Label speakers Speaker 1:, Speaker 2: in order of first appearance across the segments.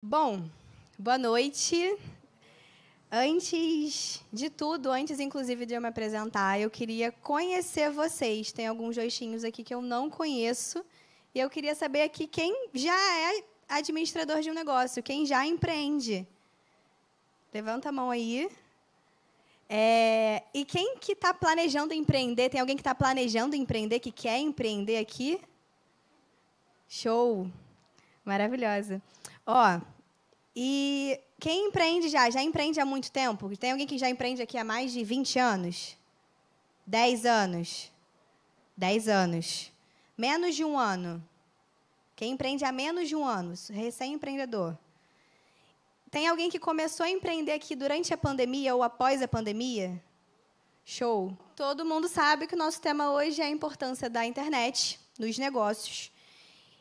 Speaker 1: Bom, boa noite. Antes de tudo, antes inclusive de eu me apresentar, eu queria conhecer vocês. Tem alguns rostinhos aqui que eu não conheço. E eu queria saber aqui quem já é administrador de um negócio, quem já empreende. Levanta a mão aí. E quem que está planejando empreender? Tem alguém que está planejando empreender, que quer empreender aqui? Show! Maravilhosa. E quem empreende já empreende há muito tempo? Tem alguém que já empreende aqui há mais de 20 anos? 10 anos? 10 anos. Menos de um ano? Quem empreende há menos de um ano? Recém-empreendedor. Tem alguém que começou a empreender aqui durante a pandemia ou após a pandemia? Show! Todo mundo sabe que o nosso tema hoje é a importância da internet nos negócios.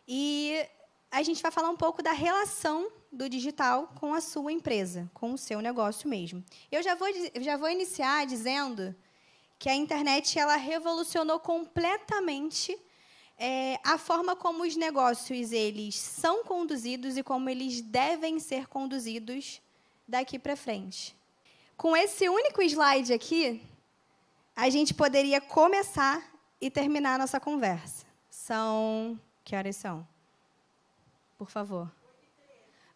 Speaker 1: E a gente vai falar um pouco da relação do digital com a sua empresa, com o seu negócio mesmo. Eu já vou iniciar dizendo que a internet ela revolucionou completamente a forma como os negócios eles são conduzidos e como eles devem ser conduzidos daqui para frente. Com esse único slide aqui, a gente poderia começar e terminar a nossa conversa. Que horas são? Por favor.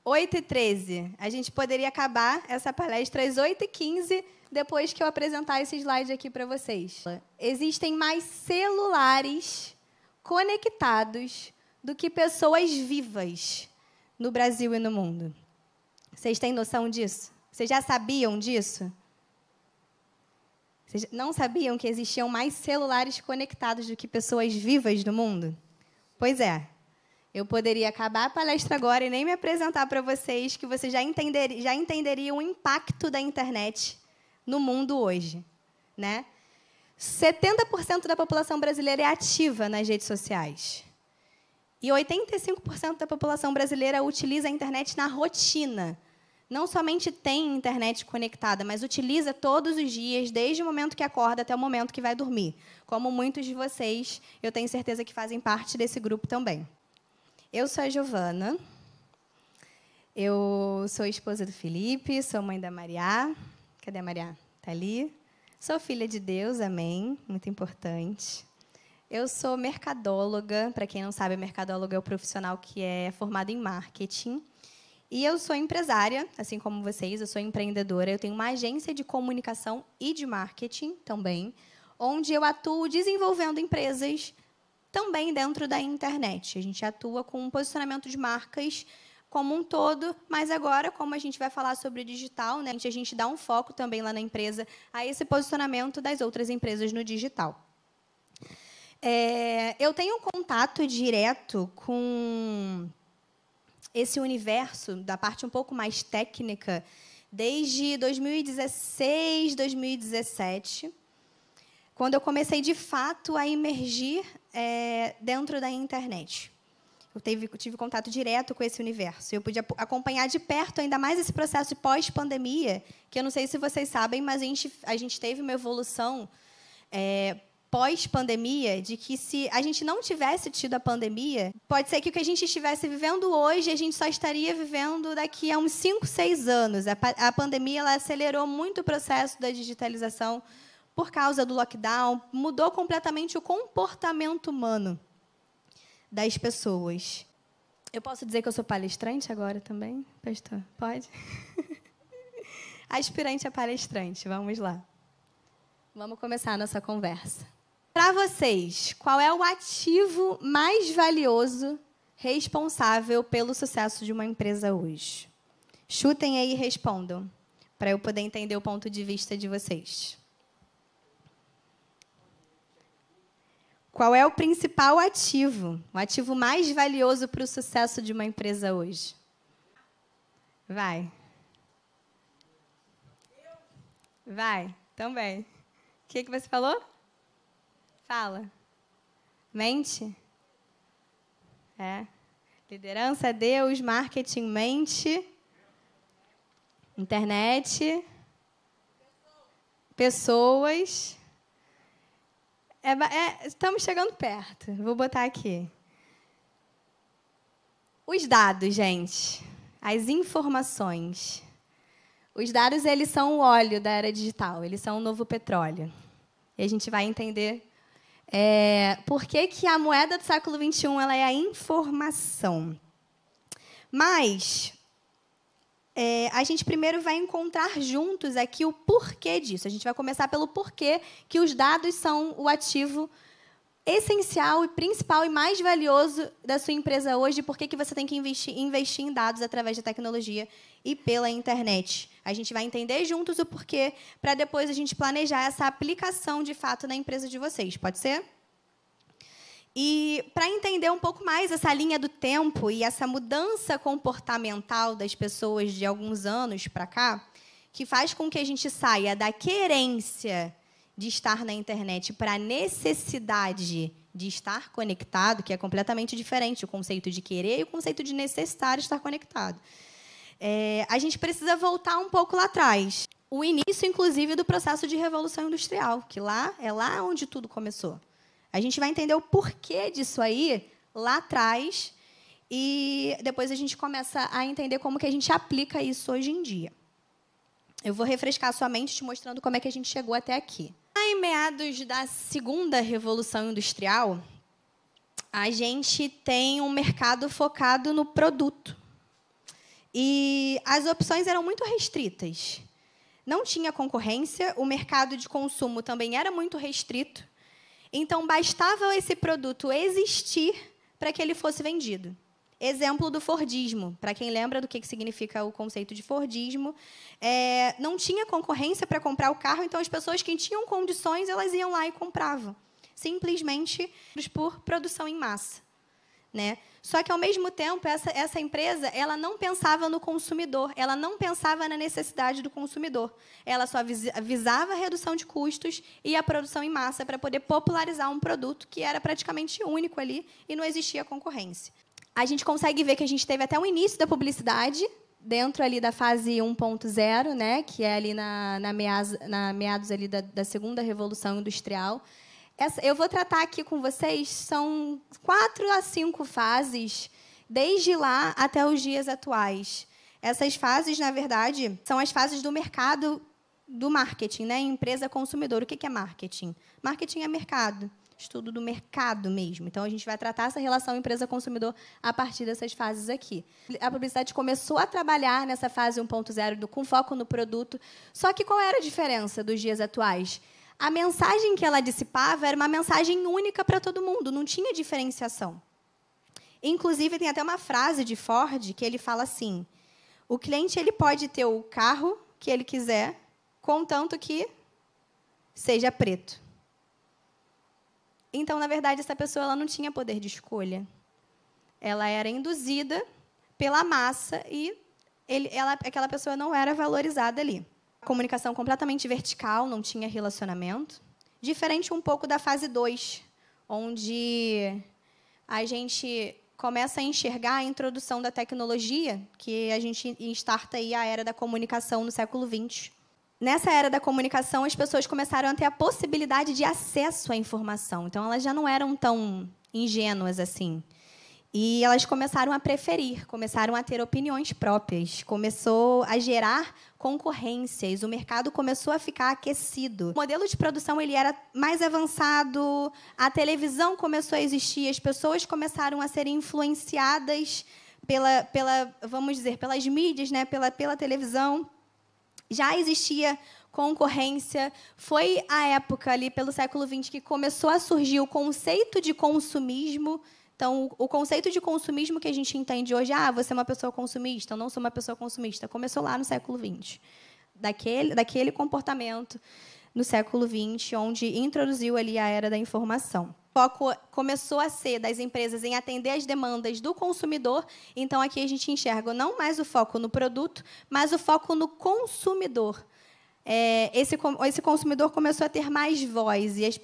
Speaker 1: 8h13. A gente poderia acabar essa palestra às 8h15, depois que eu apresentar esse slide aqui para vocês. Existem mais celulares conectados do que pessoas vivas no Brasil e no mundo. Vocês têm noção disso? Vocês já sabiam disso? Vocês não sabiam que existiam mais celulares conectados do que pessoas vivas no mundo? Pois é. Eu poderia acabar a palestra agora e nem me apresentar para vocês, que vocês já entenderiam o impacto da internet no mundo hoje, né? 70% da população brasileira é ativa nas redes sociais. E 85% da população brasileira utiliza a internet na rotina. Não somente tem internet conectada, mas utiliza todos os dias, desde o momento que acorda até o momento que vai dormir. Como muitos de vocês, eu tenho certeza que fazem parte desse grupo também. Eu sou a Giovana, eu sou esposa do Felipe, sou mãe da Mariá. Cadê a Mariá? Está ali. Sou filha de Deus, amém, muito importante. Eu sou mercadóloga, para quem não sabe, mercadóloga é o profissional que é formado em marketing. E eu sou empresária, assim como vocês, eu sou empreendedora. Eu tenho uma agência de comunicação e de marketing também, onde eu atuo desenvolvendo empresas também dentro da internet. A gente atua com um posicionamento de marcas como um todo, mas agora, como a gente vai falar sobre digital, né, a gente dá um foco também lá na empresa a esse posicionamento das outras empresas no digital. Eu tenho um contato direto com esse universo, da parte um pouco mais técnica, desde 2016, 2017, quando eu comecei, de fato, a emergir dentro da internet. Eu tive contato direto com esse universo. Eu pude acompanhar de perto ainda mais esse processo pós-pandemia, que eu não sei se vocês sabem, mas a gente teve uma evolução pós-pandemia, de que se a gente não tivesse tido a pandemia, pode ser que o que a gente estivesse vivendo hoje, a gente só estaria vivendo daqui a uns 5, 6 anos. A pandemia ela acelerou muito o processo da digitalização por causa do lockdown, mudou completamente o comportamento humano das pessoas. Eu posso dizer que eu sou palestrante agora também, pastor? Pode? Aspirante a palestrante, vamos lá. Vamos começar a nossa conversa. Para vocês, qual é o ativo mais valioso responsável pelo sucesso de uma empresa hoje? Chutem aí e respondam, para eu poder entender o ponto de vista de vocês. Qual é o principal ativo, o ativo mais valioso para o sucesso de uma empresa hoje? Vai. Vai, também. O que você falou? Fala. Mente? Liderança, Deus, marketing, mente. Internet. Pessoas. Estamos chegando perto. Vou botar aqui. Os dados, gente. As informações. Os dados, eles são o óleo da era digital, eles são o novo petróleo. E a gente vai entender por que a moeda do século XXI ela é a informação. Mas a gente primeiro vai encontrar juntos aqui o porquê disso. A gente vai começar pelo porquê que os dados são o ativo essencial e principal e mais valioso da sua empresa hoje, por que você tem que investir em dados através da tecnologia e pela internet. A gente vai entender juntos o porquê, para depois a gente planejar essa aplicação, de fato, na empresa de vocês. Pode ser? E, para entender um pouco mais essa linha do tempo e essa mudança comportamental das pessoas de alguns anos para cá, que faz com que a gente saia da querência de estar na internet para a necessidade de estar conectado, que é completamente diferente o conceito de querer e o conceito de necessitar estar conectado. A gente precisa voltar um pouco lá atrás. O início, inclusive, do processo de revolução industrial, que é lá onde tudo começou. A gente vai entender o porquê disso aí lá atrás e depois a gente começa a entender como que a gente aplica isso hoje em dia. Eu vou refrescar a sua mente te mostrando como é que a gente chegou até aqui. Em meados da segunda revolução industrial, a gente tem um mercado focado no produto. E as opções eram muito restritas. Não tinha concorrência, o mercado de consumo também era muito restrito. Então, bastava esse produto existir para que ele fosse vendido. Exemplo do Fordismo. Para quem lembra do que significa o conceito de Fordismo, não tinha concorrência para comprar o carro, então as pessoas que tinham condições, elas iam lá e compravam. Simplesmente por produção em massa. Né? Só que, ao mesmo tempo, essa empresa ela não pensava no consumidor, ela não pensava na necessidade do consumidor. Ela só visava a redução de custos e a produção em massa para poder popularizar um produto que era praticamente único ali e não existia concorrência. A gente consegue ver que a gente teve até o início da publicidade, dentro ali da fase 1.0, né, que é ali na meados ali da segunda revolução industrial. Eu vou tratar aqui com vocês, são 4 a 5 fases, desde lá até os dias atuais. Essas fases, na verdade, são as fases do mercado do marketing, né? Empresa consumidor. O que é marketing? Marketing é mercado, estudo do mercado mesmo. Então, a gente vai tratar essa relação empresa-consumidor a partir dessas fases aqui. A publicidade começou a trabalhar nessa fase 1.0 com foco no produto. Só que qual era a diferença dos dias atuais? A mensagem que ela dissipava era uma mensagem única para todo mundo, não tinha diferenciação. Inclusive, tem até uma frase de Ford que ele fala assim: o cliente ele pode ter o carro que ele quiser, contanto que seja preto. Então, na verdade, essa pessoa ela não tinha poder de escolha. Ela era induzida pela massa e aquela pessoa não era valorizada ali. Comunicação completamente vertical, não tinha relacionamento. Diferente um pouco da fase 2, onde a gente começa a enxergar a introdução da tecnologia, que a gente starta aí a era da comunicação no século XX. Nessa era da comunicação, as pessoas começaram a ter a possibilidade de acesso à informação. Então, elas já não eram tão ingênuas assim. E elas começaram a preferir, começaram a ter opiniões próprias, começou a gerar concorrências, o mercado começou a ficar aquecido. O modelo de produção ele era mais avançado, a televisão começou a existir, as pessoas começaram a ser influenciadas vamos dizer, pelas mídias, né, pela televisão. Já existia concorrência. Foi a época, ali pelo século XX, que começou a surgir o conceito de consumismo. Então, o conceito de consumismo que a gente entende hoje, você é uma pessoa consumista, eu não sou uma pessoa consumista, começou lá no século XX. Daquele comportamento no século XX, onde introduziu ali a era da informação. O foco começou a ser das empresas em atender às demandas do consumidor. Então, aqui a gente enxerga não mais o foco no produto, mas o foco no consumidor. Esse consumidor começou a ter mais voz e as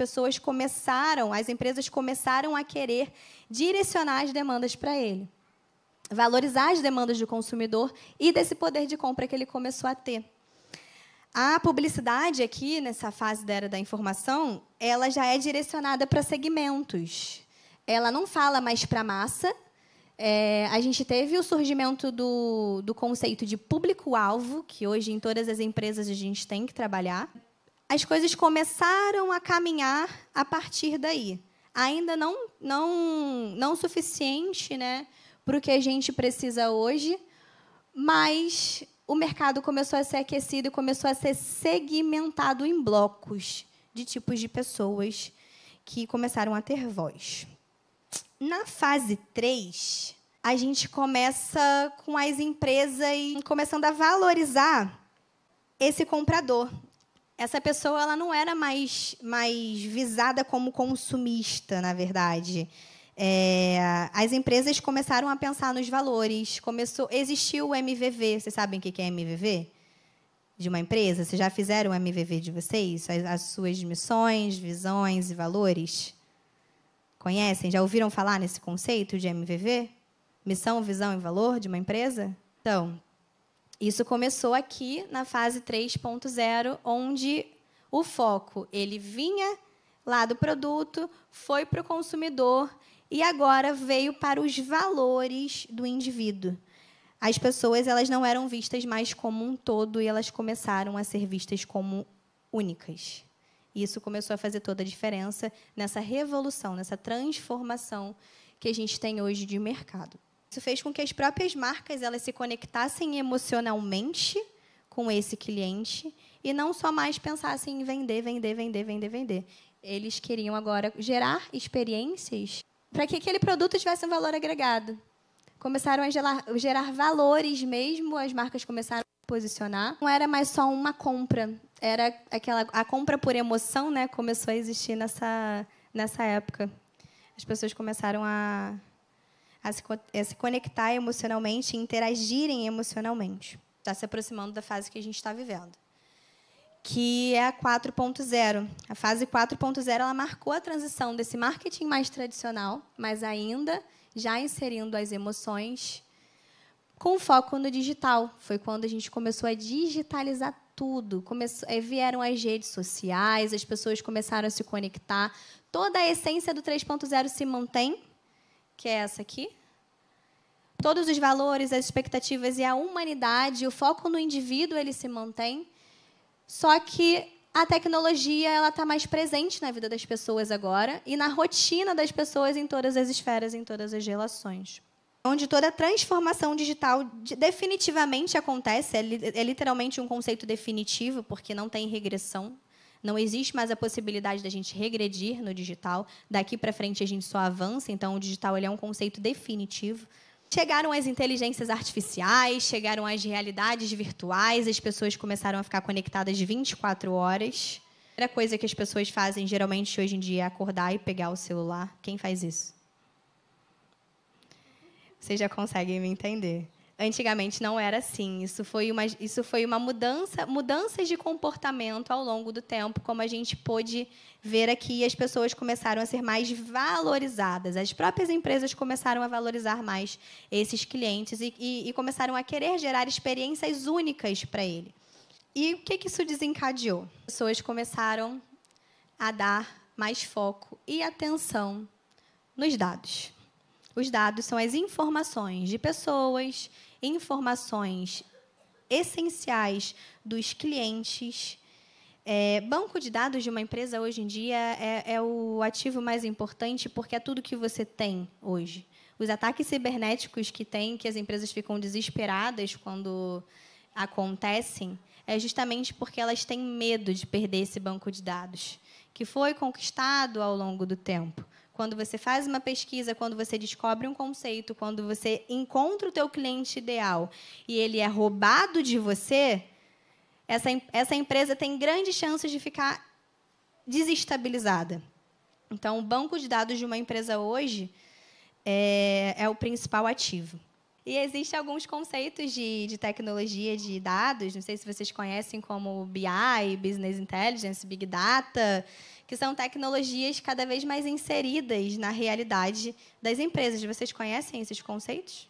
Speaker 1: empresas começaram a querer direcionar as demandas para ele, valorizar as demandas do consumidor e desse poder de compra que ele começou a ter. A publicidade aqui, nessa fase da era da informação, ela já é direcionada para segmentos. Ela não fala mais para a massa, A gente teve o surgimento do conceito de público-alvo, que hoje em todas as empresas a gente tem que trabalhar. As coisas começaram a caminhar a partir daí. Ainda não suficiente, né, para o que a gente precisa hoje, mas o mercado começou a ser aquecido e começou a ser segmentado em blocos de tipos de pessoas que começaram a ter voz. Na fase 3, a gente começa com as empresas começando a valorizar esse comprador. Essa pessoa ela não era mais visada como consumista, na verdade. As empresas começaram a pensar nos valores. Existiu o MVV. Vocês sabem o que é MVV? De uma empresa? Vocês já fizeram o MVV de vocês? As suas missões, visões e valores? Conhecem? Já ouviram falar nesse conceito de MVV? Missão, visão e valor de uma empresa? Então, isso começou aqui na fase 3.0, onde o foco ele vinha lá do produto, foi para o consumidor e agora veio para os valores do indivíduo. As pessoas elas não eram vistas mais como um todo e elas começaram a ser vistas como únicas. Isso começou a fazer toda a diferença nessa revolução, nessa transformação que a gente tem hoje de mercado. Isso fez com que as próprias marcas elas se conectassem emocionalmente com esse cliente e não só mais pensassem em vender, vender, vender, vender, vender. Eles queriam agora gerar experiências para que aquele produto tivesse um valor agregado. Começaram a gerar valores mesmo, as marcas começaram a posicionar. Não era mais só uma compra, era a compra por emoção, né? Começou a existir nessa época. As pessoas começaram a se conectar emocionalmente, interagirem emocionalmente. Está se aproximando da fase que a gente está vivendo, que é a 4.0. A fase 4.0 ela marcou a transição desse marketing mais tradicional, mas ainda já inserindo as emoções, com foco no digital. Foi quando a gente começou a digitalizar tudo. Vieram as redes sociais, as pessoas começaram a se conectar. Toda a essência do 3.0 se mantém, que é essa aqui. Todos os valores, as expectativas e a humanidade, o foco no indivíduo, ele se mantém. Só que a tecnologia ela está mais presente na vida das pessoas agora e na rotina das pessoas em todas as esferas, em todas as relações. Onde toda a transformação digital definitivamente acontece, é literalmente um conceito definitivo, porque não tem regressão. Não existe mais a possibilidade da gente regredir no digital. Daqui para frente, a gente só avança. Então, o digital ele é um conceito definitivo. Chegaram as inteligências artificiais, chegaram as realidades virtuais, as pessoas começaram a ficar conectadas 24 horas. A primeira coisa que as pessoas fazem, geralmente, hoje em dia, é acordar e pegar o celular. Quem faz isso? Vocês já conseguem me entender. Antigamente não era assim. Isso foi uma mudanças de comportamento ao longo do tempo, como a gente pôde ver aqui, as pessoas começaram a ser mais valorizadas. As próprias empresas começaram a valorizar mais esses clientes e começaram a querer gerar experiências únicas para ele. E o que isso desencadeou? As pessoas começaram a dar mais foco e atenção nos dados. Os dados são as informações de pessoas, informações essenciais dos clientes. Banco de dados de uma empresa, hoje em dia, é o ativo mais importante, porque é tudo que você tem hoje. Os ataques cibernéticos que as empresas ficam desesperadas quando acontecem, é justamente porque elas têm medo de perder esse banco de dados, que foi conquistado ao longo do tempo. Quando você faz uma pesquisa, quando você descobre um conceito, quando você encontra o teu cliente ideal e ele é roubado de você, essa empresa tem grandes chances de ficar desestabilizada. Então, o banco de dados de uma empresa hoje é o principal ativo. E existem alguns conceitos de tecnologia de dados, não sei se vocês conhecem, como BI, Business Intelligence, Big Data, que são tecnologias cada vez mais inseridas na realidade das empresas. Vocês conhecem esses conceitos?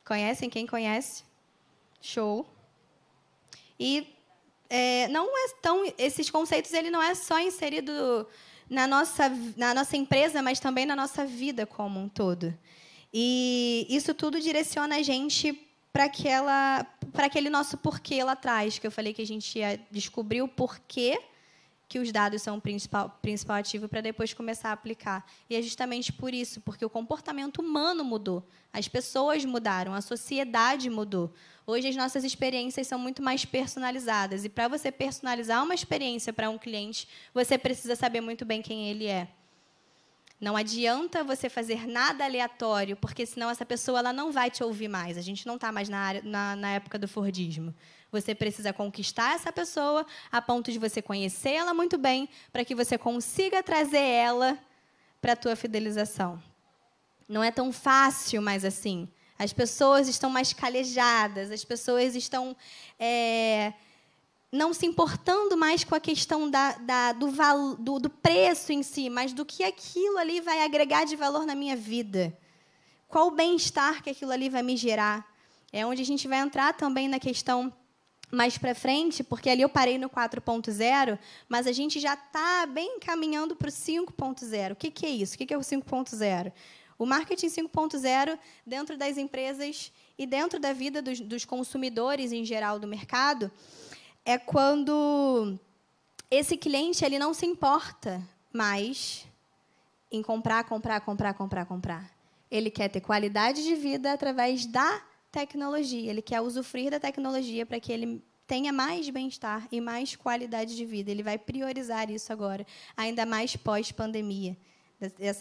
Speaker 1: Conhecem? Quem conhece? Show. E esses conceitos ele não é só inserido na nossa empresa, mas também na nossa vida como um todo. E isso tudo direciona a gente para aquele nosso porquê lá atrás, que eu falei que a gente ia descobrir o porquê que os dados são o principal ativo para depois começar a aplicar. E é justamente por isso, porque o comportamento humano mudou, as pessoas mudaram, a sociedade mudou. Hoje, as nossas experiências são muito mais personalizadas. E, para você personalizar uma experiência para um cliente, você precisa saber muito bem quem ele é. Não adianta você fazer nada aleatório, porque, senão, essa pessoa ela não vai te ouvir mais. A gente não está mais na época do Fordismo. Você precisa conquistar essa pessoa a ponto de você conhecê-la muito bem, para que você consiga trazer ela para a tua fidelização. Não é tão fácil mais assim. As pessoas estão mais calejadas, as pessoas estão não se importando mais com a questão do preço em si, mas do que aquilo ali vai agregar de valor na minha vida. Qual o bem-estar que aquilo ali vai me gerar. É onde a gente vai entrar também na questão mais para frente, porque ali eu parei no 4.0, mas a gente já está bem caminhando para o 5.0. O que é isso? O que é o 5.0? O marketing 5.0, dentro das empresas e dentro da vida dos consumidores, em geral, do mercado, é quando esse cliente ele não se importa mais em comprar. Ele quer ter qualidade de vida através da tecnologia. Ele quer usufruir da tecnologia para que ele tenha mais bem-estar e mais qualidade de vida. Ele vai priorizar isso agora, ainda mais pós-pandemia.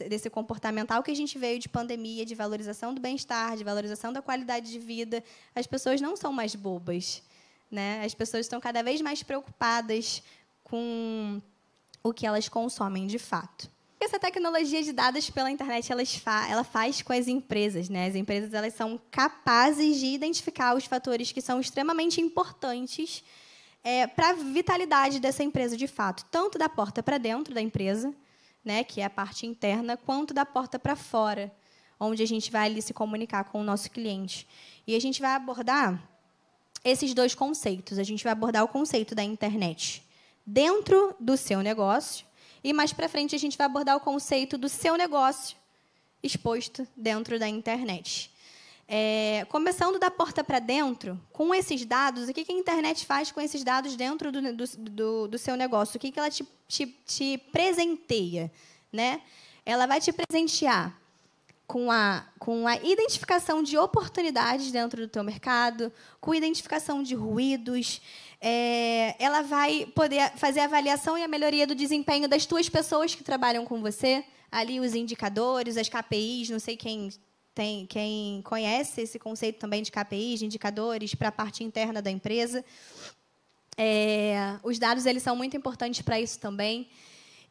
Speaker 1: Desse comportamental que a gente veio de pandemia, de valorização do bem-estar, de valorização da qualidade de vida. As pessoas não são mais bobas, né? As pessoas estão cada vez mais preocupadas com o que elas consomem de fato. Essa tecnologia de dados pela internet ela faz com as empresas, né? As empresas elas são capazes de identificar os fatores que são extremamente importantes para a vitalidade dessa empresa de fato, tanto da porta para dentro da empresa, né, que é a parte interna, quanto da porta para fora, onde a gente vai ali se comunicar com o nosso cliente. E a gente vai abordar esses dois conceitos. A gente vai abordar o conceito da internet dentro do seu negócio e, mais para frente, a gente vai abordar o conceito do seu negócio exposto dentro da internet. Começando da porta para dentro, com esses dados, o que a internet faz com esses dados dentro do seu negócio? O que ela te presenteia, né? Ela vai te presentear com a identificação de oportunidades dentro do teu mercado, com a identificação de ruídos. Ela vai poder fazer a avaliação e a melhoria do desempenho das tuas pessoas que trabalham com você. Ali os indicadores, as KPIs, não sei quem conhece esse conceito também de KPIs, de indicadores, para a parte interna da empresa. Os dados eles são muito importantes para isso também.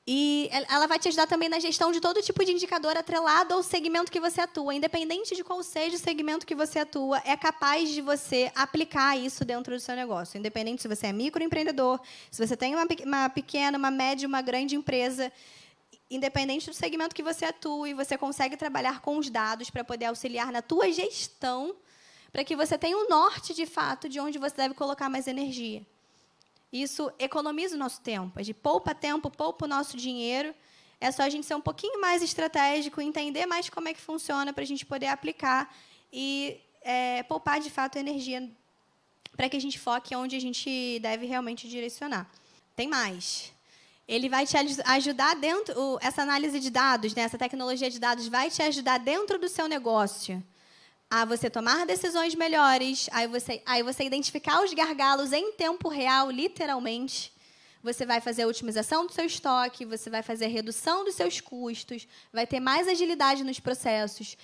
Speaker 1: E ela vai te ajudar também na gestão de todo tipo de indicador atrelado ao segmento que você atua. Independente de qual seja o segmento que você atua, é capaz de você aplicar isso dentro do seu negócio. Independente se você é microempreendedor, se você tem uma pequena, uma média, uma grande empresa, independente do segmento que você atua, e você consegue trabalhar com os dados para poder auxiliar na tua gestão, para que você tenha um norte, de fato, de onde você deve colocar mais energia. Isso economiza o nosso tempo. A gente poupa tempo, poupa o nosso dinheiro. É só a gente ser um pouquinho mais estratégico, entender mais como é que funciona para a gente poder aplicar e poupar, de fato, energia para que a gente foque onde a gente deve realmente direcionar. Tem mais. Ele vai te ajudar dentro... Essa análise de dados, né, essa tecnologia de dados vai te ajudar dentro do seu negócio a você tomar decisões melhores, aí você identificar os gargalos em tempo real, literalmente. Você vai fazer a otimização do seu estoque, você vai fazer a redução dos seus custos, vai ter mais agilidade nos processos.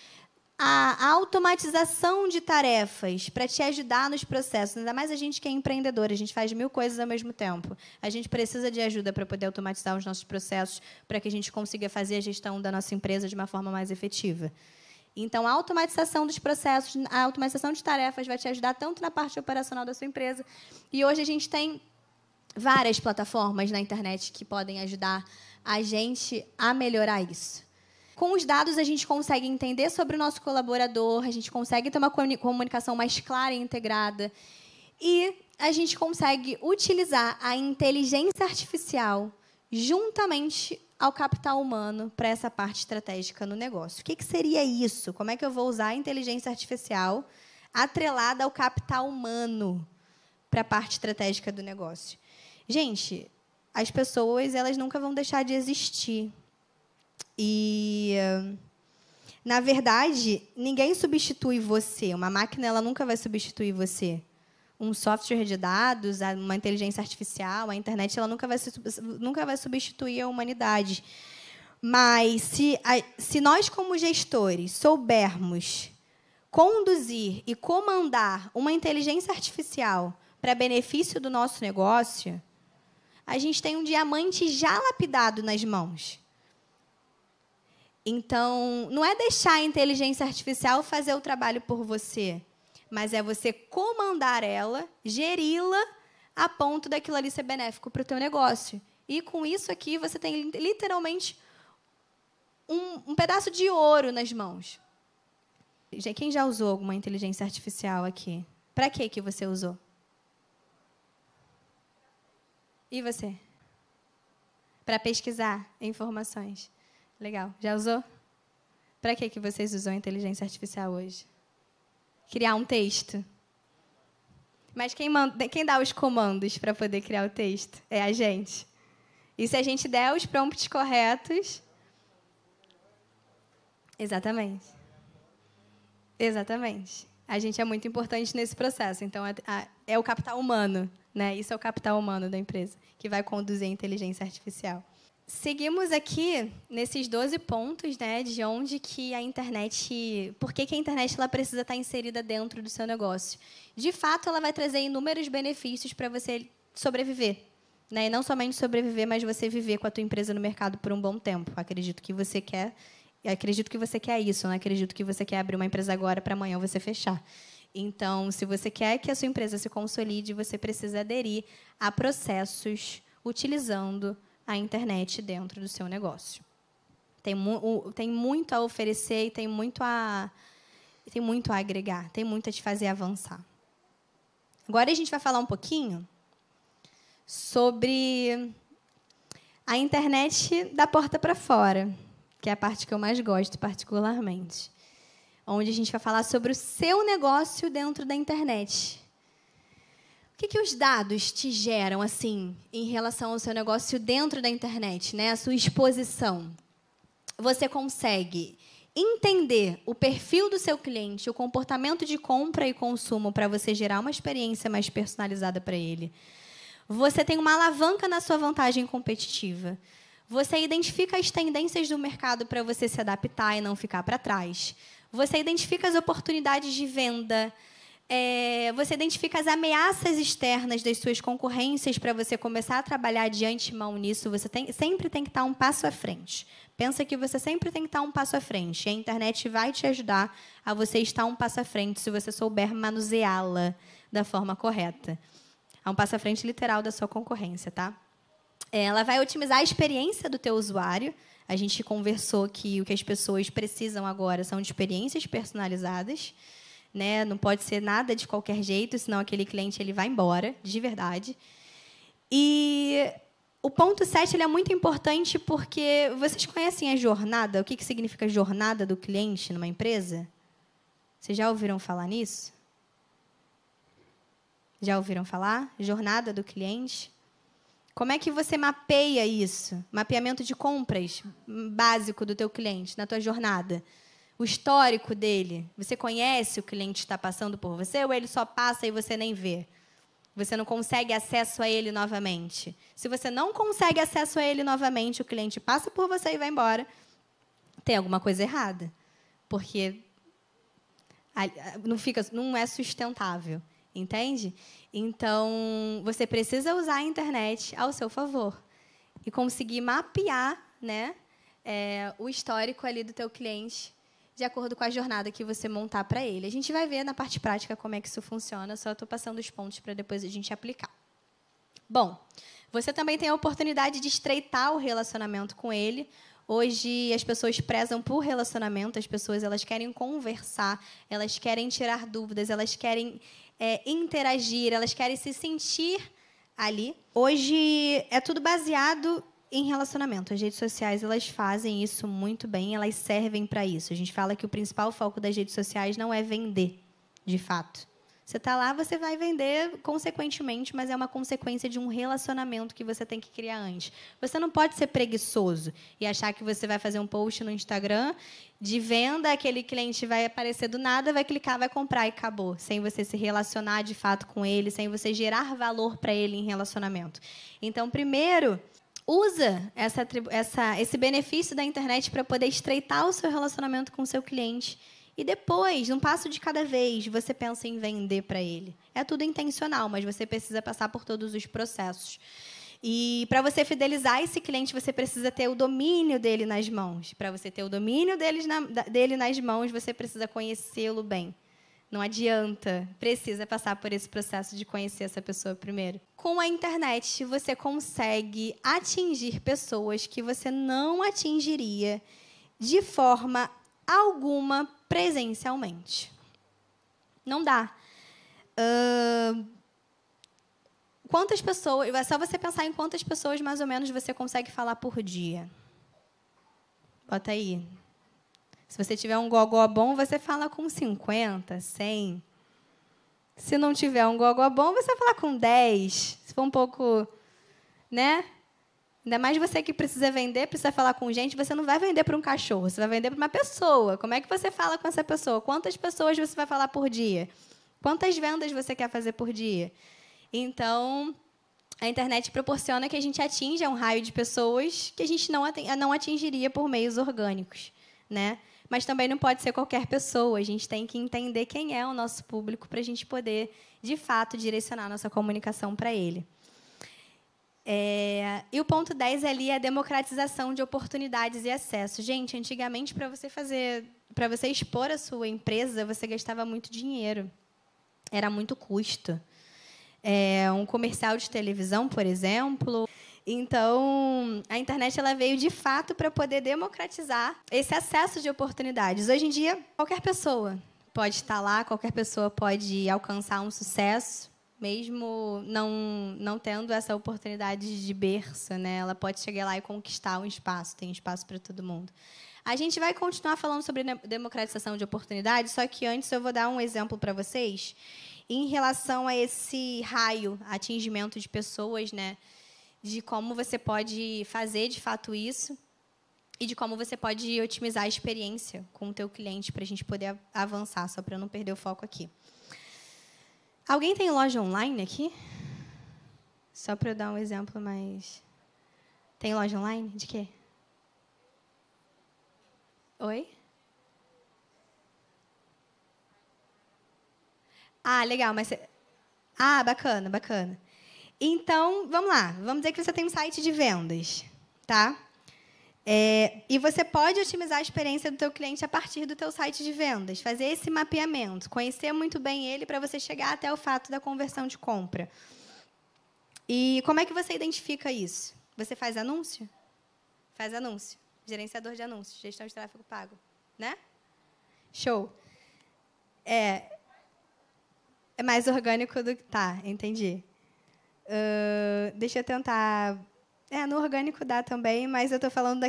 Speaker 1: A automatização de tarefas para te ajudar nos processos. Ainda mais a gente que é empreendedor, a gente faz 1000 coisas ao mesmo tempo. A gente precisa de ajuda para poder automatizar os nossos processos, para que a gente consiga fazer a gestão da nossa empresa de uma forma mais efetiva. Então, a automatização dos processos, a automatização de tarefas vai te ajudar tanto na parte operacional da sua empresa. E hoje a gente tem várias plataformas na internet que podem ajudar a gente a melhorar isso. Com os dados, a gente consegue entender sobre o nosso colaborador, a gente consegue ter uma comunicação mais clara e integrada. E a gente consegue utilizar a inteligência artificial juntamente ao capital humano para essa parte estratégica no negócio. O que seria isso? Como é que eu vou usar a inteligência artificial atrelada ao capital humano para a parte estratégica do negócio? Gente, as pessoas, elas nunca vão deixar de existir. E, na verdade, ninguém substitui você. Uma máquina, ela nunca vai substituir você. Um software de dados, uma inteligência artificial, a internet, ela nunca vai substituir a humanidade. Mas, se nós, como gestores, soubermos conduzir e comandar uma inteligência artificial para benefício do nosso negócio, a gente tem um diamante já lapidado nas mãos. Então, não é deixar a inteligência artificial fazer o trabalho por você, mas é você comandar ela, geri-la a ponto daquilo ali ser benéfico para o teu negócio. E, com isso aqui, você tem, literalmente, um pedaço de ouro nas mãos. Quem já usou alguma inteligência artificial aqui? Para que você usou? E você? Para pesquisar informações. Legal. Já usou? Para que vocês usam a inteligência artificial hoje? Criar um texto. Mas quem dá os comandos para poder criar o texto? É a gente. E se a gente der os prompts corretos... Exatamente. Exatamente. A gente é muito importante nesse processo. Então, é o capital humano, né? Isso é o capital humano da empresa, que vai conduzir a inteligência artificial. Seguimos aqui nesses 12 pontos, né, de onde que a internet... Por que a internet ela precisa estar inserida dentro do seu negócio? De fato, ela vai trazer inúmeros benefícios para você sobreviver. Né? E não somente sobreviver, mas você viver com a tua empresa no mercado por um bom tempo. Acredito que você quer isso. Não acredito que você quer abrir uma empresa agora para amanhã você fechar. Então, se você quer que a sua empresa se consolide, você precisa aderir a processos utilizando a internet dentro do seu negócio. Tem muito a oferecer e tem muito a agregar, tem muito a te fazer avançar. Agora a gente vai falar um pouquinho sobre a internet da porta para fora, que é a parte que eu mais gosto particularmente, onde a gente vai falar sobre o seu negócio dentro da internet. O que os dados te geram, assim, em relação ao seu negócio dentro da internet, né? A sua exposição. Você consegue entender o perfil do seu cliente, o comportamento de compra e consumo para você gerar uma experiência mais personalizada para ele. Você tem uma alavanca na sua vantagem competitiva. Você identifica as tendências do mercado para você se adaptar e não ficar para trás. Você identifica as oportunidades de venda. Você identifica as ameaças externas das suas concorrências para você começar a trabalhar de antemão nisso. Você sempre tem que estar um passo à frente. Pensa que você sempre tem que estar um passo à frente. E a internet vai te ajudar a você estar um passo à frente se você souber manuseá-la da forma correta. É um passo à frente literal da sua concorrência, tá? Ela vai otimizar a experiência do teu usuário. A gente conversou que o que as pessoas precisam agora são de experiências personalizadas. Né? Não pode ser nada de qualquer jeito, senão aquele cliente ele vai embora, de verdade. E o ponto 7 ele é muito importante porque vocês conhecem a jornada? O que significa jornada do cliente numa empresa? Vocês já ouviram falar nisso? Já ouviram falar? Jornada do cliente? Como é que você mapeia isso? Mapeamento de compras básico do teu cliente na tua jornada. O histórico dele. Você conhece o cliente que está passando por você ou ele só passa e você nem vê? Você não consegue acesso a ele novamente. Se você não consegue acesso a ele novamente, o cliente passa por você e vai embora, tem alguma coisa errada. Porque não é sustentável. Entende? Então, você precisa usar a internet ao seu favor e conseguir mapear, né, o histórico ali do teu cliente de acordo com a jornada que você montar para ele. A gente vai ver na parte prática como é que isso funciona, só estou passando os pontos para depois a gente aplicar. Bom, você também tem a oportunidade de estreitar o relacionamento com ele. Hoje, as pessoas prezam por relacionamento, as pessoas elas querem conversar, elas querem tirar dúvidas, elas querem interagir, elas querem se sentir ali. Hoje, é tudo baseado em relacionamento. As redes sociais, elas fazem isso muito bem, elas servem para isso. A gente fala que o principal foco das redes sociais não é vender, de fato. Você está lá, você vai vender consequentemente, mas é uma consequência de um relacionamento que você tem que criar antes. Você não pode ser preguiçoso e achar que você vai fazer um post no Instagram de venda, aquele cliente vai aparecer do nada, vai clicar, vai comprar e acabou, sem você se relacionar de fato com ele, sem você gerar valor para ele em relacionamento. Então, primeiro, usa esse benefício da internet para poder estreitar o seu relacionamento com o seu cliente. E depois, um passo de cada vez, você pensa em vender para ele. É tudo intencional, mas você precisa passar por todos os processos. E para você fidelizar esse cliente, você precisa ter o domínio dele nas mãos. Para você ter o domínio dele nas mãos, você precisa conhecê-lo bem. Não adianta, precisa passar por esse processo de conhecer essa pessoa primeiro. Com a internet, você consegue atingir pessoas que você não atingiria de forma alguma presencialmente. Não dá. Quantas pessoas... É só você pensar em quantas pessoas, mais ou menos, você consegue falar por dia. Bota aí. Se você tiver um gogó bom, você fala com 50, 100. Se não tiver um gogó bom, você fala com 10. Se for um pouco... né? Ainda mais você que precisa vender, precisa falar com gente, você não vai vender para um cachorro, você vai vender para uma pessoa. Como é que você fala com essa pessoa? Quantas pessoas você vai falar por dia? Quantas vendas você quer fazer por dia? Então, a internet proporciona que a gente atinja um raio de pessoas que a gente não atingiria por meios orgânicos, né? Mas também não pode ser qualquer pessoa. A gente tem que entender quem é o nosso público para a gente poder, de fato, direcionar a nossa comunicação para ele. E o ponto 10 ali é a democratização de oportunidades e acesso. Gente, antigamente, para você expor a sua empresa, você gastava muito dinheiro. Era muito custo. Um comercial de televisão, por exemplo. Então, a internet ela veio, de fato, para poder democratizar esse acesso de oportunidades. Hoje em dia, qualquer pessoa pode estar lá, qualquer pessoa pode alcançar um sucesso, mesmo não tendo essa oportunidade de berço, né? Ela pode chegar lá e conquistar um espaço, tem espaço para todo mundo. A gente vai continuar falando sobre democratização de oportunidades, só que antes eu vou dar um exemplo para vocês em relação a esse raio, atingimento de pessoas, né? De como você pode fazer, de fato, isso e de como você pode otimizar a experiência com o teu cliente para a gente poder avançar, só para eu não perder o foco aqui. Alguém tem loja online aqui? Só para eu dar um exemplo mais... Tem loja online? De quê? Oi? Ah, legal. Mas bacana, bacana. Então, vamos lá. Vamos dizer que você tem um site de vendas, tá? E você pode otimizar a experiência do teu cliente a partir do teu site de vendas, fazer esse mapeamento, conhecer muito bem ele para você chegar até o fato da conversão de compra. E como é que você identifica isso? Você faz anúncio? Faz anúncio. Gerenciador de anúncios, gestão de tráfego pago, né? Show. É mais orgânico do que... Tá, entendi. Deixa eu tentar... no orgânico dá também, mas eu estou falando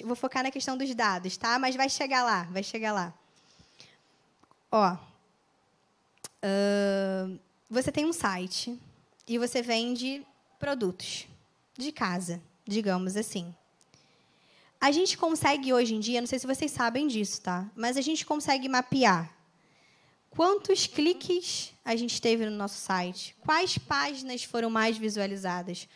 Speaker 1: vou focar na questão dos dados, tá? Mas vai chegar lá, vai chegar lá. Você tem um site e você vende produtos de casa, digamos assim. A gente consegue, hoje em dia, não sei se vocês sabem disso, tá? Mas a gente consegue mapear quantos cliques a gente teve no nosso site, quais páginas foram mais visualizadas,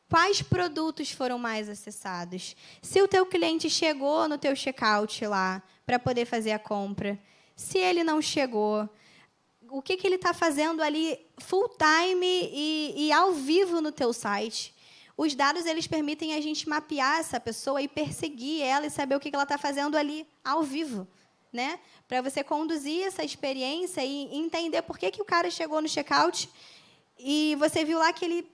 Speaker 1: quais produtos foram mais acessados, se o teu cliente chegou no teu checkout lá para poder fazer a compra, se ele não chegou, o que ele está fazendo ali full time e ao vivo no teu site. Os dados eles permitem a gente mapear essa pessoa e perseguir ela e saber o que ela está fazendo ali ao vivo, né? Para você conduzir essa experiência e entender por que o cara chegou no checkout e você viu lá que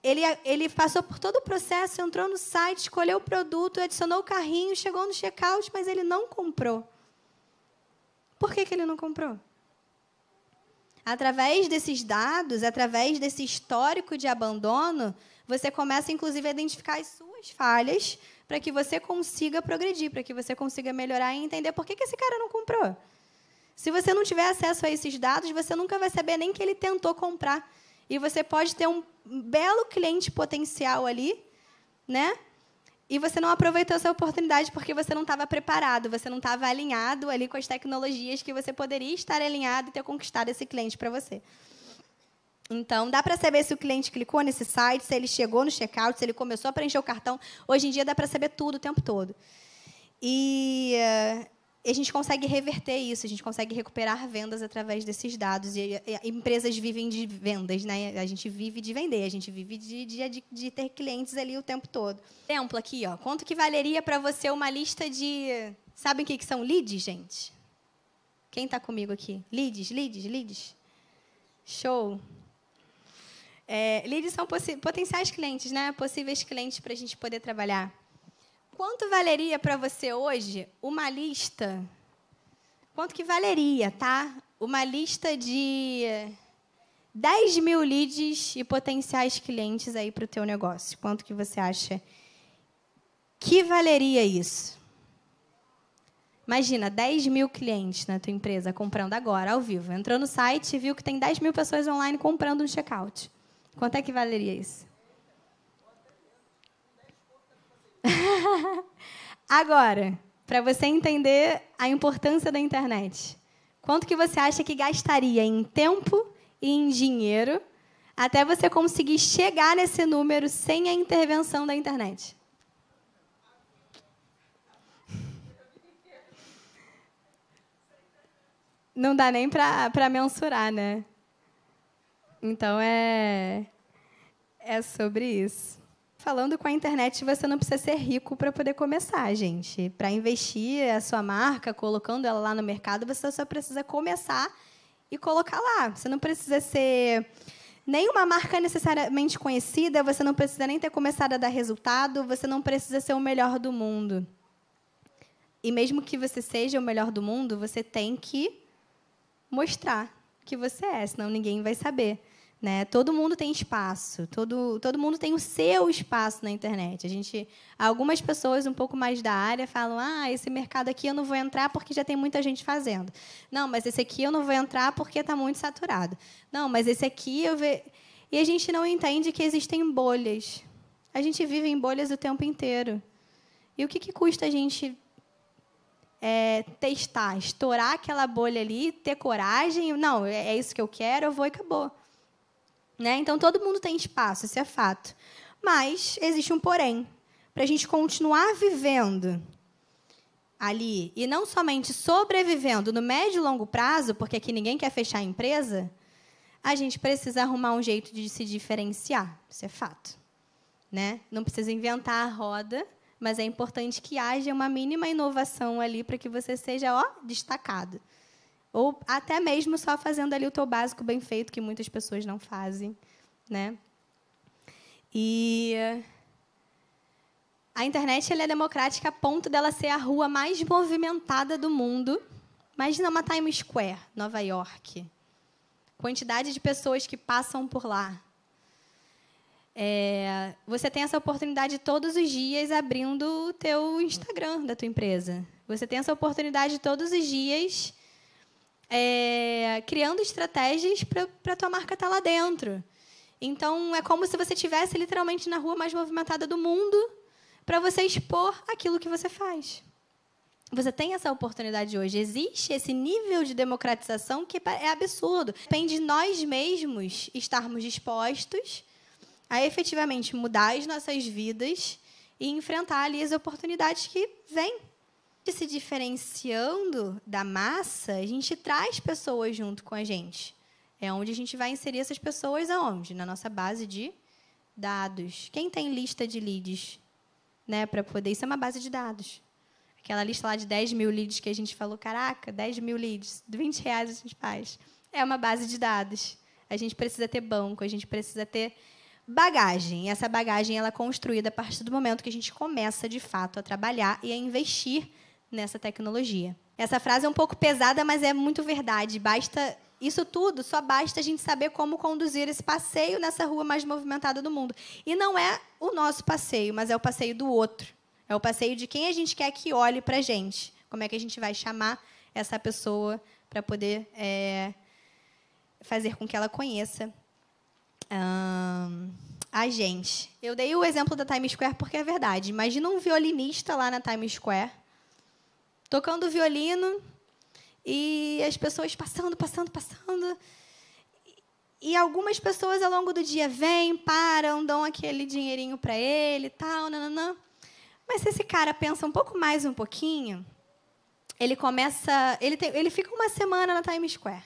Speaker 1: ele passou por todo o processo, entrou no site, escolheu o produto, adicionou o carrinho, chegou no checkout, mas ele não comprou. Por que ele não comprou? Através desses dados, através desse histórico de abandono, você começa, inclusive, a identificar as suas falhas para que você consiga progredir, para que você consiga melhorar e entender por que esse cara não comprou. Se você não tiver acesso a esses dados, você nunca vai saber nem que ele tentou comprar. E você pode ter um belo cliente potencial ali, né? E você não aproveitou essa oportunidade porque você não estava preparado, você não estava alinhado ali com as tecnologias que você poderia estar alinhado e ter conquistado esse cliente para você. Então, dá para saber se o cliente clicou nesse site, se ele chegou no checkout, se ele começou a preencher o cartão. Hoje em dia, dá para saber tudo o tempo todo. E a gente consegue reverter isso, a gente consegue recuperar vendas através desses dados. E empresas vivem de vendas, né? A gente vive de vender, a gente vive de ter clientes ali o tempo todo. Exemplo aqui, ó. Quanto que valeria para você uma lista de... Sabem o que são leads, gente? Quem está comigo aqui? Leads. Show. Leads são potenciais clientes, né? Possíveis clientes para a gente poder trabalhar. Quanto valeria para você hoje uma lista? Quanto que valeria, tá? Uma lista de 10 mil leads e potenciais clientes aí para o teu negócio. Quanto que você acha que valeria isso? Imagina, 10 mil clientes na tua empresa comprando agora, ao vivo. Entrou no site e viu que tem 10 mil pessoas online comprando um checkout. Quanto é que valeria isso? Agora, para você entender a importância da internet, quanto que você acha que gastaria em tempo e em dinheiro até você conseguir chegar nesse número sem a intervenção da internet? Não dá nem para mensurar, né? Então, é sobre isso. Falando com a internet, você não precisa ser rico para poder começar, gente. Para investir a sua marca, colocando ela lá no mercado, você só precisa começar e colocar lá. Você não precisa ser nenhuma marca necessariamente conhecida, você não precisa nem ter começado a dar resultado, você não precisa ser o melhor do mundo. E mesmo que você seja o melhor do mundo, você tem que mostrar que você é, senão ninguém vai saber. Né? Todo mundo tem espaço, todo mundo tem o seu espaço na internet. Algumas pessoas um pouco mais da área falam: esse mercado aqui eu não vou entrar porque já tem muita gente fazendo. Não, mas esse aqui eu não vou entrar porque está muito saturado. Não, mas esse aqui eu vejo... E a gente não entende que existem bolhas. A gente vive em bolhas o tempo inteiro. E o que custa a gente testar, estourar aquela bolha ali, ter coragem? Não, é isso que eu quero, eu vou e acabou. Né? Então, todo mundo tem espaço, isso é fato. Mas existe um porém. Para a gente continuar vivendo ali, e não somente sobrevivendo no médio e longo prazo, porque aqui ninguém quer fechar a empresa, a gente precisa arrumar um jeito de se diferenciar. Isso é fato. Né? Não precisa inventar a roda, mas é importante que haja uma mínima inovação ali para que você seja destacado. Ou até mesmo só fazendo ali o teu básico bem feito, que muitas pessoas não fazem. Né? E a internet ela é democrática a ponto dela ser a rua mais movimentada do mundo. Imagina uma Times Square, Nova York. Quantidade de pessoas que passam por lá. Você tem essa oportunidade todos os dias abrindo o teu Instagram da tua empresa. Você tem essa oportunidade todos os dias criando estratégias para a tua marca estar lá dentro. Então, é como se você estivesse literalmente na rua mais movimentada do mundo para você expor aquilo que você faz. Você tem essa oportunidade hoje. Existe esse nível de democratização que é absurdo. Depende de nós mesmos estarmos dispostos a efetivamente mudar as nossas vidas e enfrentar ali as oportunidades que vêm. Se diferenciando da massa, a gente traz pessoas junto com a gente. É onde a gente vai inserir essas pessoas aonde? Na nossa base de dados. Quem tem lista de leads? Né, para poder... Isso é uma base de dados. Aquela lista lá de 10 mil leads que a gente falou, caraca, 10 mil leads, R$20 a gente faz. É uma base de dados. A gente precisa ter banco, a gente precisa ter bagagem. E essa bagagem ela é construída a partir do momento que a gente começa, de fato, a trabalhar e a investir nessa tecnologia. Essa frase é um pouco pesada, mas é muito verdade. Basta isso tudo só basta a gente saber como conduzir esse passeio nessa rua mais movimentada do mundo. E não é o nosso passeio, mas é o passeio do outro. É o passeio de quem a gente quer que olhe para a gente. Como é que a gente vai chamar essa pessoa para poder fazer com que ela conheça a gente. Eu dei o exemplo da Times Square porque é verdade. Imagina um violinista lá na Times Square, tocando violino, e as pessoas passando. E algumas pessoas, ao longo do dia, vêm, param, dão aquele dinheirinho para ele, tal, nananã. Mas se esse cara pensa um pouco mais um pouquinho, ele fica uma semana na Times Square.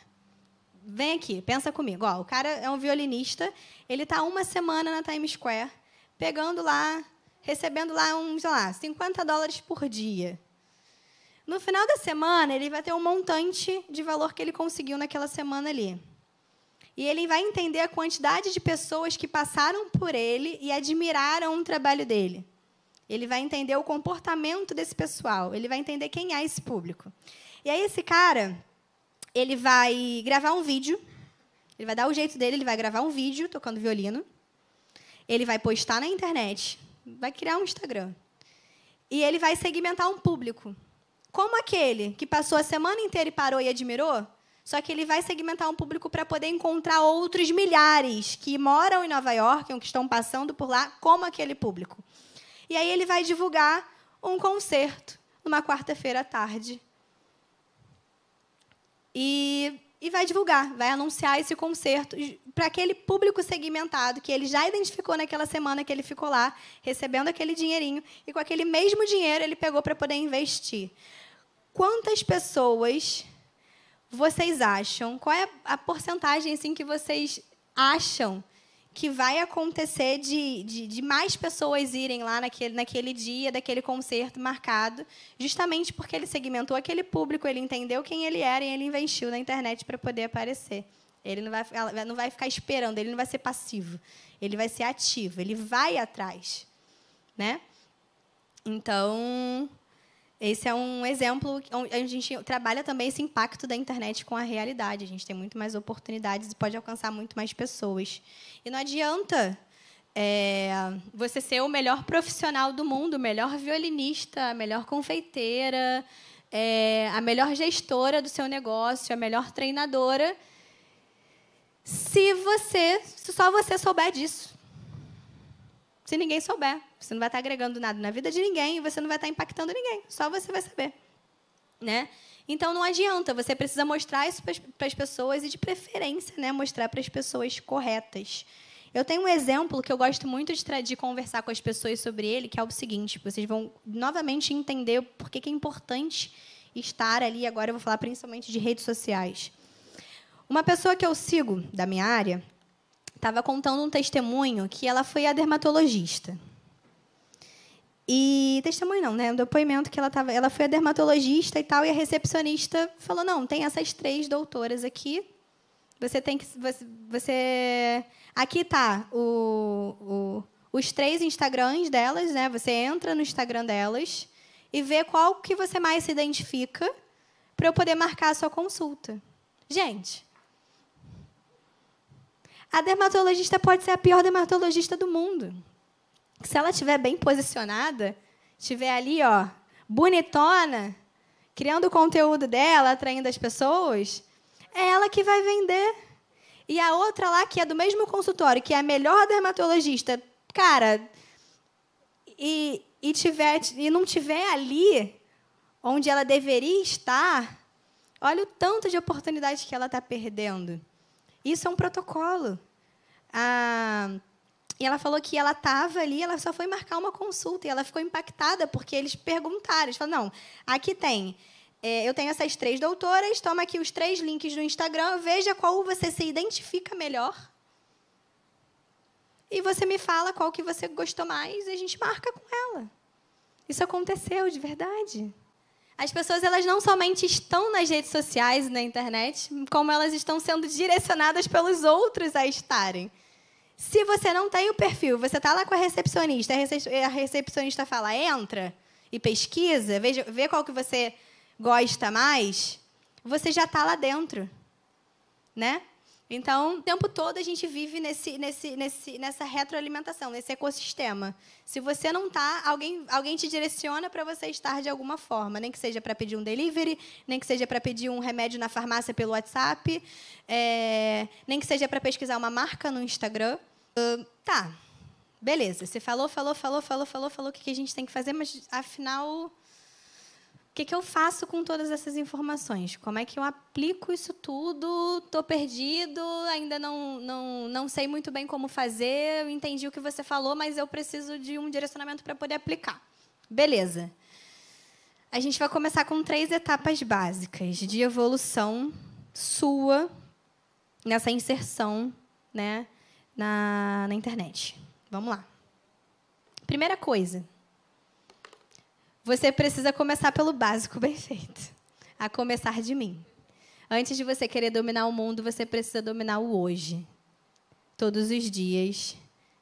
Speaker 1: Vem aqui, pensa comigo. Ó, o cara é um violinista, ele está uma semana na Times Square, pegando lá, recebendo lá uns, sei lá, $50 por dia. No final da semana, ele vai ter um montante de valor que ele conseguiu naquela semana ali. E ele vai entender a quantidade de pessoas que passaram por ele e admiraram o trabalho dele. Ele vai entender o comportamento desse pessoal. Ele vai entender quem é esse público. E aí, esse cara, ele vai gravar um vídeo. Ele vai dar o jeito dele, ele vai gravar um vídeo tocando violino. Ele vai postar na internet. Vai criar um Instagram. E ele vai segmentar um público. Como aquele que passou a semana inteira e parou e admirou, só que ele vai segmentar um público para poder encontrar outros milhares que moram em Nova York, ou que estão passando por lá, como aquele público. E aí ele vai divulgar um concerto numa quarta-feira à tarde. E vai divulgar, vai anunciar esse concerto para aquele público segmentado que ele já identificou naquela semana que ele ficou lá, recebendo aquele dinheirinho, e com aquele mesmo dinheiro ele pegou para poder investir. Quantas pessoas vocês acham? Qual é a porcentagem assim, que vocês acham que vai acontecer de mais pessoas irem lá naquele dia, daquele concerto marcado, justamente porque ele segmentou aquele público, ele entendeu quem ele era e ele investiu na internet para poder aparecer. Ele não vai ficar esperando, ele não vai ser passivo, ele vai ser ativo, ele vai atrás, né? Então, esse é um exemplo onde a gente trabalha também esse impacto da internet com a realidade. A gente tem muito mais oportunidades e pode alcançar muito mais pessoas. E não adianta você ser o melhor profissional do mundo, o melhor violinista, a melhor confeiteira, a melhor gestora do seu negócio, a melhor treinadora, se só você souber disso. Se ninguém souber, você não vai estar agregando nada na vida de ninguém e você não vai estar impactando ninguém. Só você vai saber, né? Então, não adianta. Você precisa mostrar isso para as pessoas e, de preferência, né, mostrar para as pessoas corretas. Eu tenho um exemplo que eu gosto muito de conversar com as pessoas sobre ele, que é o seguinte. Vocês vão, novamente, entender por que é importante estar ali. Agora, eu vou falar principalmente de redes sociais. Uma pessoa que eu sigo, da minha área, estava contando um testemunho que ela foi a dermatologista. E testemunho não, né? Um depoimento que ela foi a dermatologista e tal, e a recepcionista falou: não, tem essas 3 doutoras aqui. Aqui tá os 3 Instagrams delas, né? Você entra no Instagram delas e vê qual que você mais se identifica para eu poder marcar a sua consulta. Gente, a dermatologista pode ser a pior dermatologista do mundo. Se ela estiver bem posicionada, estiver ali, ó, bonitona, criando o conteúdo dela, atraindo as pessoas, é ela que vai vender. E a outra lá, que é do mesmo consultório, que é a melhor dermatologista, cara, e não tiver ali onde ela deveria estar, olha o tanto de oportunidade que ela está perdendo. Isso é um protocolo. E ela falou que ela estava ali, ela só foi marcar uma consulta, e ela ficou impactada, porque eles perguntaram. Eles falaram: não, aqui tem, eu tenho essas 3 doutoras, toma aqui os 3 links do Instagram, veja qual você se identifica melhor, e você me fala qual que você gostou mais, e a gente marca com ela. Isso aconteceu de verdade. As pessoas, elas não somente estão nas redes sociais e na internet, como elas estão sendo direcionadas pelos outros a estarem. Se você não tem o perfil, você está lá com a recepcionista fala: entra e pesquisa, vê qual que você gosta mais, você já está lá dentro. né? Então, o tempo todo a gente vive nessa retroalimentação, nesse ecossistema. Se você não está, alguém te direciona para você estar de alguma forma. Nem que seja para pedir um delivery, nem que seja para pedir um remédio na farmácia pelo WhatsApp, nem que seja para pesquisar uma marca no Instagram. Tá, beleza. Você falou o que a gente tem que fazer, mas, afinal... O que eu faço com todas essas informações? Como é que eu aplico isso tudo? Estou perdido, ainda não sei muito bem como fazer. Eu entendi o que você falou, mas eu preciso de um direcionamento para poder aplicar. Beleza. A gente vai começar com 3 etapas básicas de evolução sua nessa inserção, né, na internet. Vamos lá. Primeira coisa. Você precisa começar pelo básico bem feito. A começar de mim. Antes de você querer dominar o mundo, você precisa dominar o hoje. Todos os dias,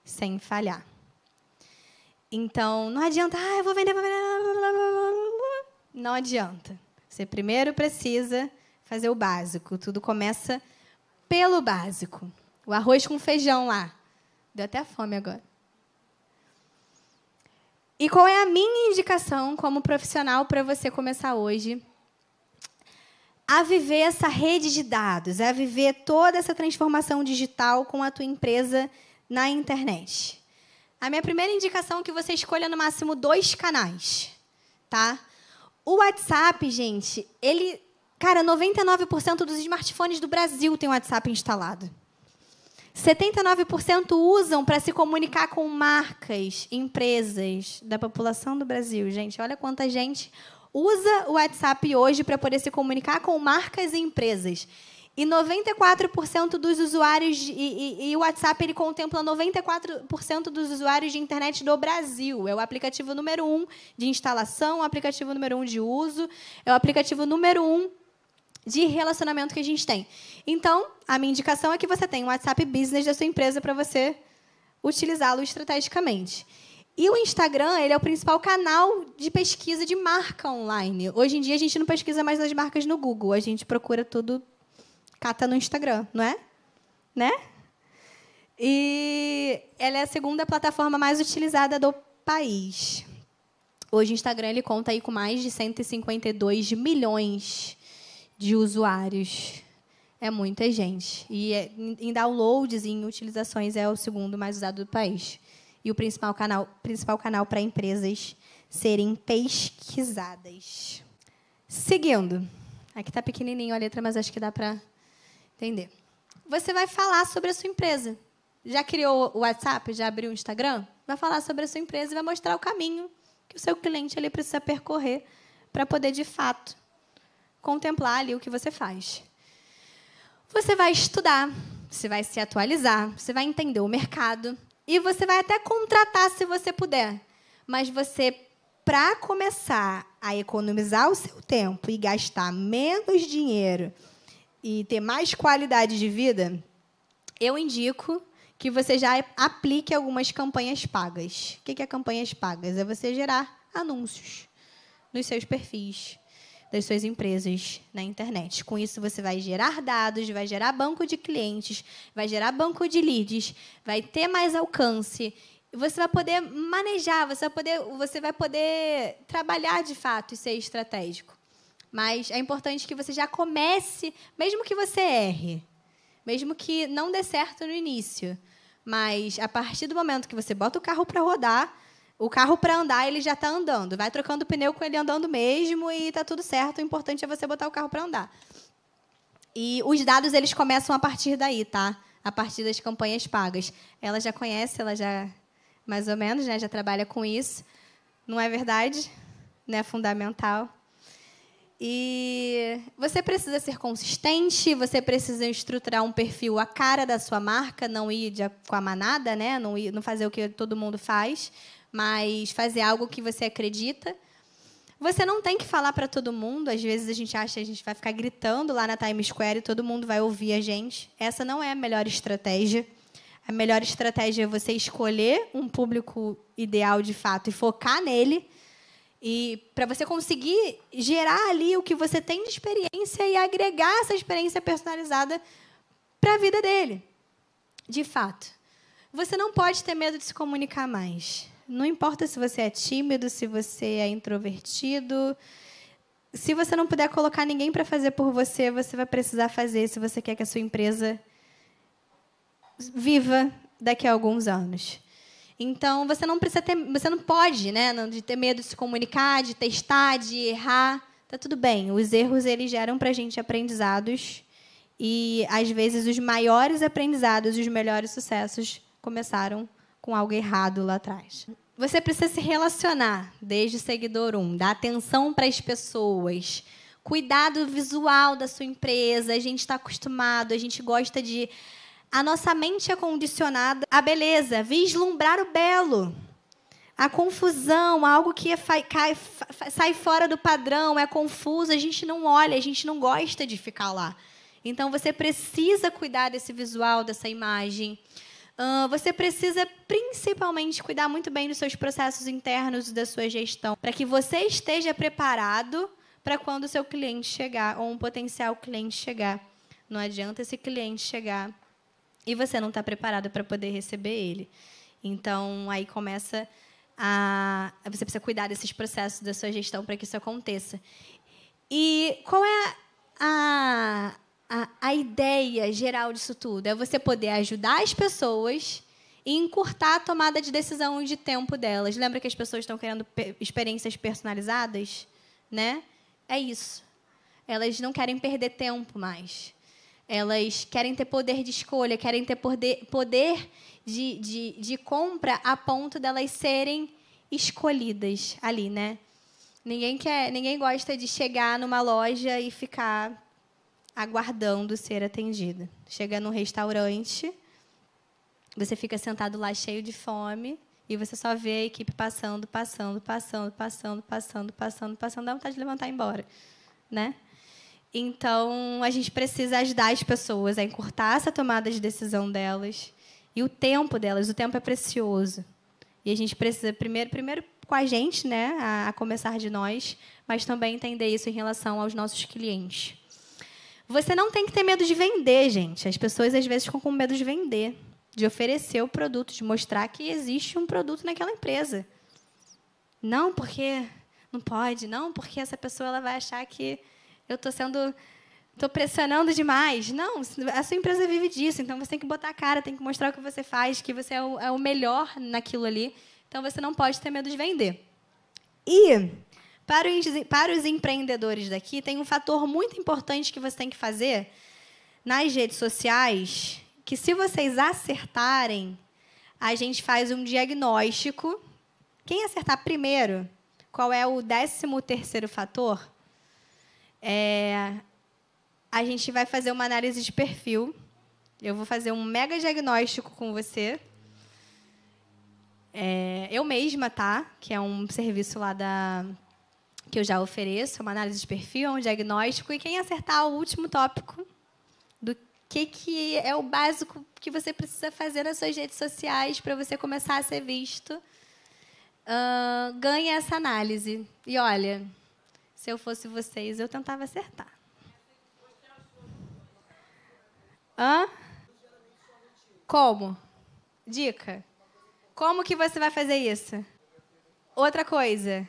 Speaker 1: sem falhar. Então, não adianta, eu vou vender. Não adianta. Você primeiro precisa fazer o básico. Tudo começa pelo básico. O arroz com feijão lá. Deu até fome agora. E qual é a minha indicação como profissional para você começar hoje a viver essa rede de dados, a viver toda essa transformação digital com a tua empresa na internet? A minha primeira indicação é que você escolha no máximo 2 canais, tá? O WhatsApp, gente, cara, 99% dos smartphones do Brasil tem o WhatsApp instalado. 79% usam para se comunicar com marcas, empresas da população do Brasil. Gente, olha quanta gente usa o WhatsApp hoje para poder se comunicar com marcas e empresas. E 94% dos usuários... E o WhatsApp ele contempla 94% dos usuários de internet do Brasil. É o aplicativo número 1 de instalação, o aplicativo número 1 de uso, é o aplicativo número 1 de relacionamento que a gente tem. Então, a minha indicação é que você tenha um WhatsApp Business da sua empresa para você utilizá-lo estrategicamente. E o Instagram ele é o principal canal de pesquisa de marca online. Hoje em dia, a gente não pesquisa mais as marcas no Google. A gente procura tudo, cata no Instagram, não é? Né? E ela é a 2ª plataforma mais utilizada do país. Hoje, o Instagram ele conta aí com mais de 152 milhões de usuários. É muita gente. E em downloads e em utilizações é o 2º mais usado do país. E o principal canal para empresas serem pesquisadas. Seguindo. Aqui está pequenininho a letra, mas acho que dá para entender. Você vai falar sobre a sua empresa. Já criou o WhatsApp? Já abriu o Instagram? Vai falar sobre a sua empresa e vai mostrar o caminho que o seu cliente ele precisa percorrer para poder, de fato, contemplar ali o que você faz. Você vai estudar, você vai se atualizar, você vai entender o mercado e você vai até contratar se você puder. Mas você, para começar a economizar o seu tempo e gastar menos dinheiro e ter mais qualidade de vida, eu indico que você já aplique algumas campanhas pagas. O que é campanhas pagas? É você gerar anúncios nos seus perfis das suas empresas na internet. Com isso, você vai gerar dados, vai gerar banco de clientes, vai gerar banco de leads, vai ter mais alcance. E você vai poder manejar, você vai poder trabalhar, de fato, e ser estratégico. Mas é importante que você já comece, mesmo que você erre, mesmo que não dê certo no início. Mas, a partir do momento que você bota o carro para rodar, o carro, para andar, ele já está andando. Vai trocando pneu com ele andando mesmo e está tudo certo. O importante é você botar o carro para andar. E os dados eles começam a partir daí, tá? A partir das campanhas pagas. Ela já conhece, ela já, mais ou menos, né, já trabalha com isso. Não é verdade? Não é fundamental. E você precisa ser consistente, você precisa estruturar um perfil à cara da sua marca, não ir com a manada, né? Não fazer o que todo mundo faz, mas fazer algo que você acredita. Você não tem que falar para todo mundo. Às vezes a gente acha que a gente vai ficar gritando lá na Times Square e todo mundo vai ouvir a gente. Essa não é a melhor estratégia. A melhor estratégia é você escolher um público ideal de fato e focar nele. E para você conseguir gerar ali o que você tem de experiência e agregar essa experiência personalizada para a vida dele. De fato. Você não pode ter medo de se comunicar mais. Não importa se você é tímido, se você é introvertido. Se você não puder colocar ninguém para fazer por você, você vai precisar fazer se você quer que a sua empresa viva daqui a alguns anos. Então, você não precisa ter, você não pode, né, de ter medo de se comunicar, de testar, de errar. Tá tudo bem. Os erros eles geram para a gente aprendizados e às vezes os maiores aprendizados, os melhores sucessos começaram com algo errado lá atrás. Você precisa se relacionar desde o seguidor 1, dar atenção para as pessoas, cuidar do visual da sua empresa. A gente está acostumado, a gente gosta de... A nossa mente é condicionada à beleza, vislumbrar o belo. A confusão, algo que sai fora do padrão, é confuso, a gente não olha, a gente não gosta de ficar lá. Então, você precisa cuidar desse visual, dessa imagem. Você precisa, principalmente, cuidar muito bem dos seus processos internos e da sua gestão, para que você esteja preparado para quando o seu cliente chegar, ou um potencial cliente chegar. Não adianta esse cliente chegar e você não está preparado para poder receber ele. Então, aí começa você precisa cuidar desses processos da sua gestão para que isso aconteça. E qual é a ideia geral disso tudo? É você poder ajudar as pessoas e encurtar a tomada de decisão e de tempo delas. Lembra que as pessoas estão querendo experiências personalizadas? Né? É isso. Elas não querem perder tempo mais. Elas querem ter poder de escolha, querem ter poder de compra a ponto delas serem escolhidas ali, né? Ninguém gosta de chegar numa loja e ficar aguardando ser atendida. Chega num restaurante, você fica sentado lá cheio de fome e você só vê a equipe passando, dá vontade de levantar e ir embora, né? Então, a gente precisa ajudar as pessoas a encurtar essa tomada de decisão delas e o tempo delas. O tempo é precioso. E a gente precisa, primeiro com a gente, né, a começar de nós, mas também entender isso em relação aos nossos clientes. Você não tem que ter medo de vender, gente. As pessoas, às vezes, ficam com medo de vender, de oferecer o produto, de mostrar que existe um produto naquela empresa. Não, porque não pode. Não, porque essa pessoa ela vai achar que eu estou pressionando demais. Não, a sua empresa vive disso, então você tem que botar a cara, tem que mostrar o que você faz, que você é o melhor naquilo ali. Então, você não pode ter medo de vender. E, para os empreendedores daqui, tem um fator muito importante que você tem que fazer nas redes sociais, que, se vocês acertarem, a gente faz um diagnóstico. Quem acertar primeiro, qual é o 13º fator, a gente vai fazer uma análise de perfil. Eu vou fazer um mega diagnóstico com você. Eu mesma, tá? Que é um serviço lá que eu já ofereço, uma análise de perfil, um diagnóstico. E quem acertar o último tópico do que é o básico que você precisa fazer nas suas redes sociais para você começar a ser visto, ganha essa análise. E, olha, se eu fosse vocês, eu tentava acertar. Como? Dica. Como que você vai fazer isso? Outra coisa.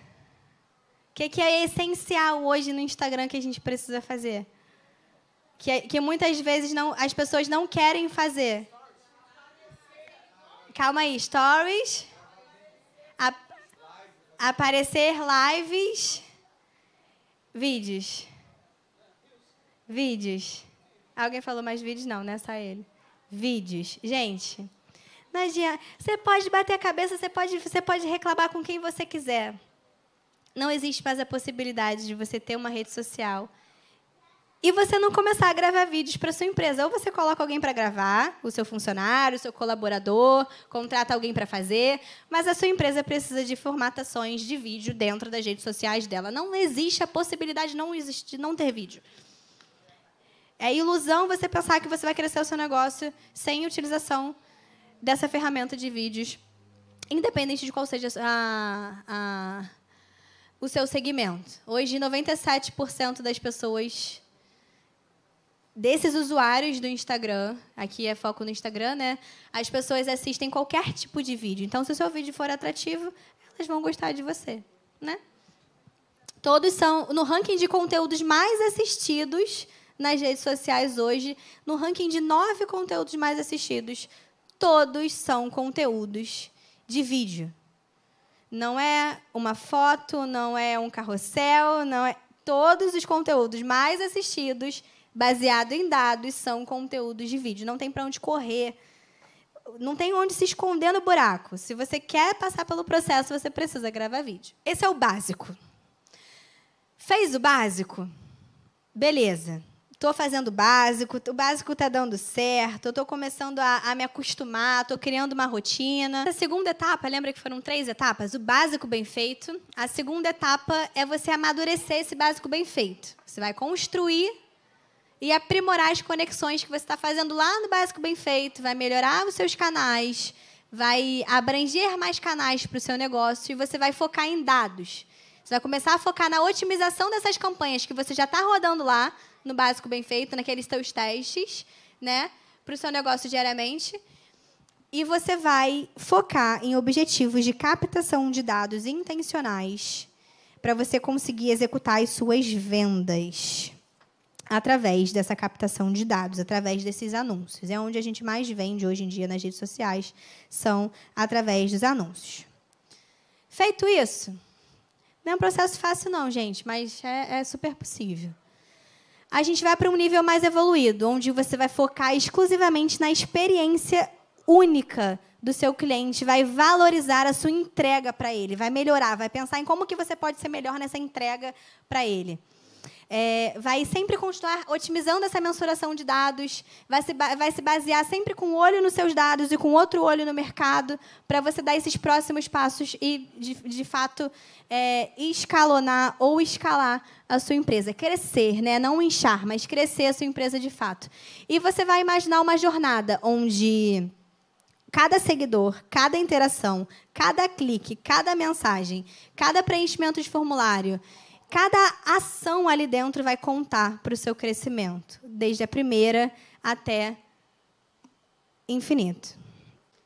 Speaker 1: O que é essencial hoje no Instagram que a gente precisa fazer? Que muitas vezes as pessoas não querem fazer. Calma aí. Stories. Aparecer, lives. Vídeos. Alguém falou mais vídeos? Não, não é só ele. Vídeos. Gente, não adianta. Você pode bater a cabeça, você pode reclamar com quem você quiser. Não existe mais a possibilidade de você ter uma rede social e você não começar a gravar vídeos para sua empresa. Ou você coloca alguém para gravar, o seu funcionário, o seu colaborador, contrata alguém para fazer, mas a sua empresa precisa de formatações de vídeo dentro das redes sociais dela. Não existe a possibilidade de não ter vídeo. É ilusão você pensar que você vai crescer o seu negócio sem utilização dessa ferramenta de vídeos, independente de qual seja o seu segmento. Hoje, 97% das pessoas desses usuários do Instagram, aqui é foco no Instagram, né? As pessoas assistem qualquer tipo de vídeo. Então, se o seu vídeo for atrativo, elas vão gostar de você, né? Todos são no ranking de conteúdos mais assistidos nas redes sociais hoje, no ranking de 9 conteúdos mais assistidos, todos são conteúdos de vídeo. Não é uma foto, não é um carrossel, não é... Todos os conteúdos mais assistidos, baseado em dados, são conteúdos de vídeo. Não tem para onde correr, não tem onde se esconder no buraco. Se você quer passar pelo processo, você precisa gravar vídeo. Esse é o básico. Fez o básico? Beleza. Estou fazendo o básico está dando certo, eu estou começando a me acostumar, estou criando uma rotina. A segunda etapa, lembra que foram 3 etapas? O básico bem feito. A segunda etapa é você amadurecer esse básico bem feito. Você vai construir e aprimorar as conexões que você está fazendo lá no básico bem feito, vai melhorar os seus canais, vai abranger mais canais para o seu negócio e você vai focar em dados. Você vai começar a focar na otimização dessas campanhas que você já está rodando lá, no básico bem feito, naqueles seus testes, né, para o seu negócio diariamente. E você vai focar em objetivos de captação de dados intencionais para você conseguir executar as suas vendas através dessa captação de dados, através desses anúncios. É onde a gente mais vende hoje em dia nas redes sociais, são através dos anúncios. Feito isso, não é um processo fácil não, gente, mas é super possível. A gente vai para um nível mais evoluído, onde você vai focar exclusivamente na experiência única do seu cliente, vai valorizar a sua entrega para ele, vai melhorar, vai pensar em como que você pode ser melhor nessa entrega para ele. Vai sempre continuar otimizando essa mensuração de dados, vai se basear sempre com um olho nos seus dados e com outro olho no mercado, para você dar esses próximos passos e, de fato, escalonar ou escalar a sua empresa. Crescer, né? Não inchar, mas crescer a sua empresa de fato. E você vai imaginar uma jornada onde cada seguidor, cada interação, cada clique, cada mensagem, cada preenchimento de formulário, cada ação ali dentro vai contar para o seu crescimento, desde a primeira até infinito.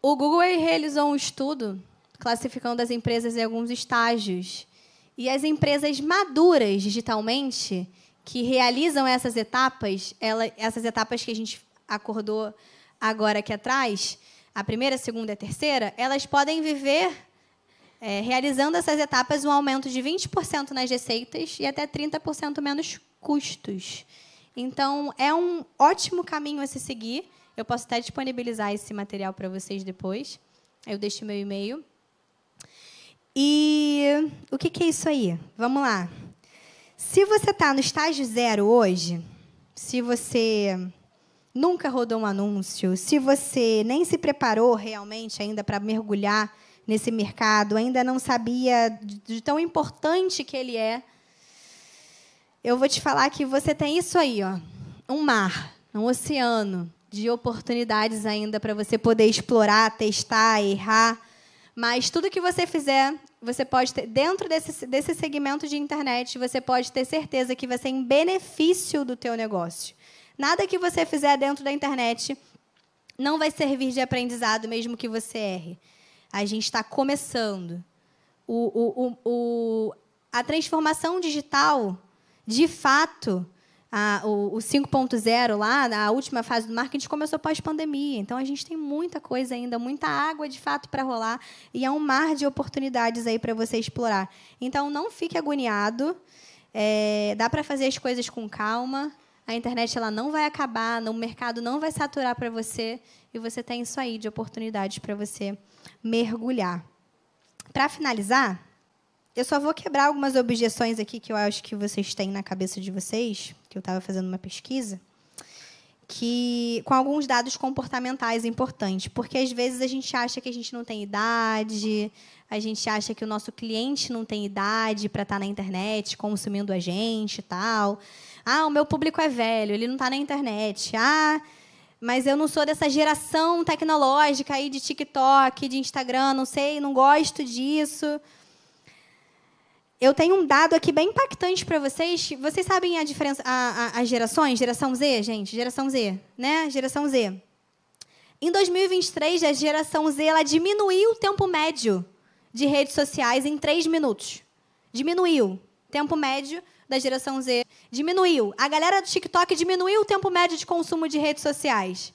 Speaker 1: O Google realizou um estudo classificando as empresas em alguns estágios. E as empresas maduras digitalmente, que realizam essas etapas que a gente acordou agora aqui atrás, a primeira, a segunda e a terceira, elas podem viver realizando essas etapas um aumento de 20% nas receitas e até 30% menos custos. Então, é um ótimo caminho a se seguir. Eu posso até disponibilizar esse material para vocês depois. Eu deixo meu e-mail. E o que é isso aí? Vamos lá. Se você está no estágio 0 hoje, se você nunca rodou um anúncio, se você nem se preparou realmente ainda para mergulhar nesse mercado, ainda não sabia de tão importante que ele é, eu vou te falar que você tem isso aí, ó, um mar, um oceano de oportunidades ainda para você poder explorar, testar, errar. Mas tudo que você fizer, você pode ter, dentro desse segmento de internet, você pode ter certeza que vai ser em benefício do teu negócio. Nada que você fizer dentro da internet não vai servir de aprendizado, mesmo que você erre. A gente está começando. A transformação digital, de fato, o 5.0 lá, a última fase do marketing, começou pós-pandemia. Então, a gente tem muita coisa ainda, muita água, de fato, para rolar. E é um mar de oportunidades aí para você explorar. Então, não fique agoniado. Dá para fazer as coisas com calma. A internet ela não vai acabar, o mercado não vai saturar para você. E você tem isso aí de oportunidades para você mergulhar. Para finalizar, eu só vou quebrar algumas objeções aqui que eu acho que vocês têm na cabeça de vocês, que eu estava fazendo uma pesquisa, com alguns dados comportamentais importantes, porque às vezes a gente acha que a gente não tem idade, a gente acha que o nosso cliente não tem idade para estar na internet consumindo a gente e tal. O meu público é velho, ele não está na internet. Mas eu não sou dessa geração tecnológica aí de TikTok, de Instagram, não sei, não gosto disso. Eu tenho um dado aqui bem impactante para vocês. Vocês sabem a diferença, as gerações? Geração Z, gente? Geração Z, né? Geração Z. Em 2023, a geração Z ela diminuiu o tempo médio de redes sociais em 3 minutos. Diminuiu. Tempo médio da geração Z diminuiu. A galera do TikTok diminuiu o tempo médio de consumo de redes sociais.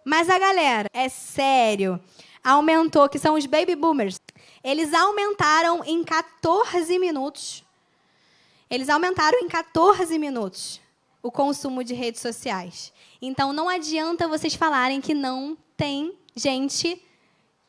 Speaker 1: Mas a galera, é sério, aumentou, que são os baby boomers. Eles aumentaram em 14 minutos. Eles aumentaram em 14 minutos o consumo de redes sociais. Então, não adianta vocês falarem que não tem gente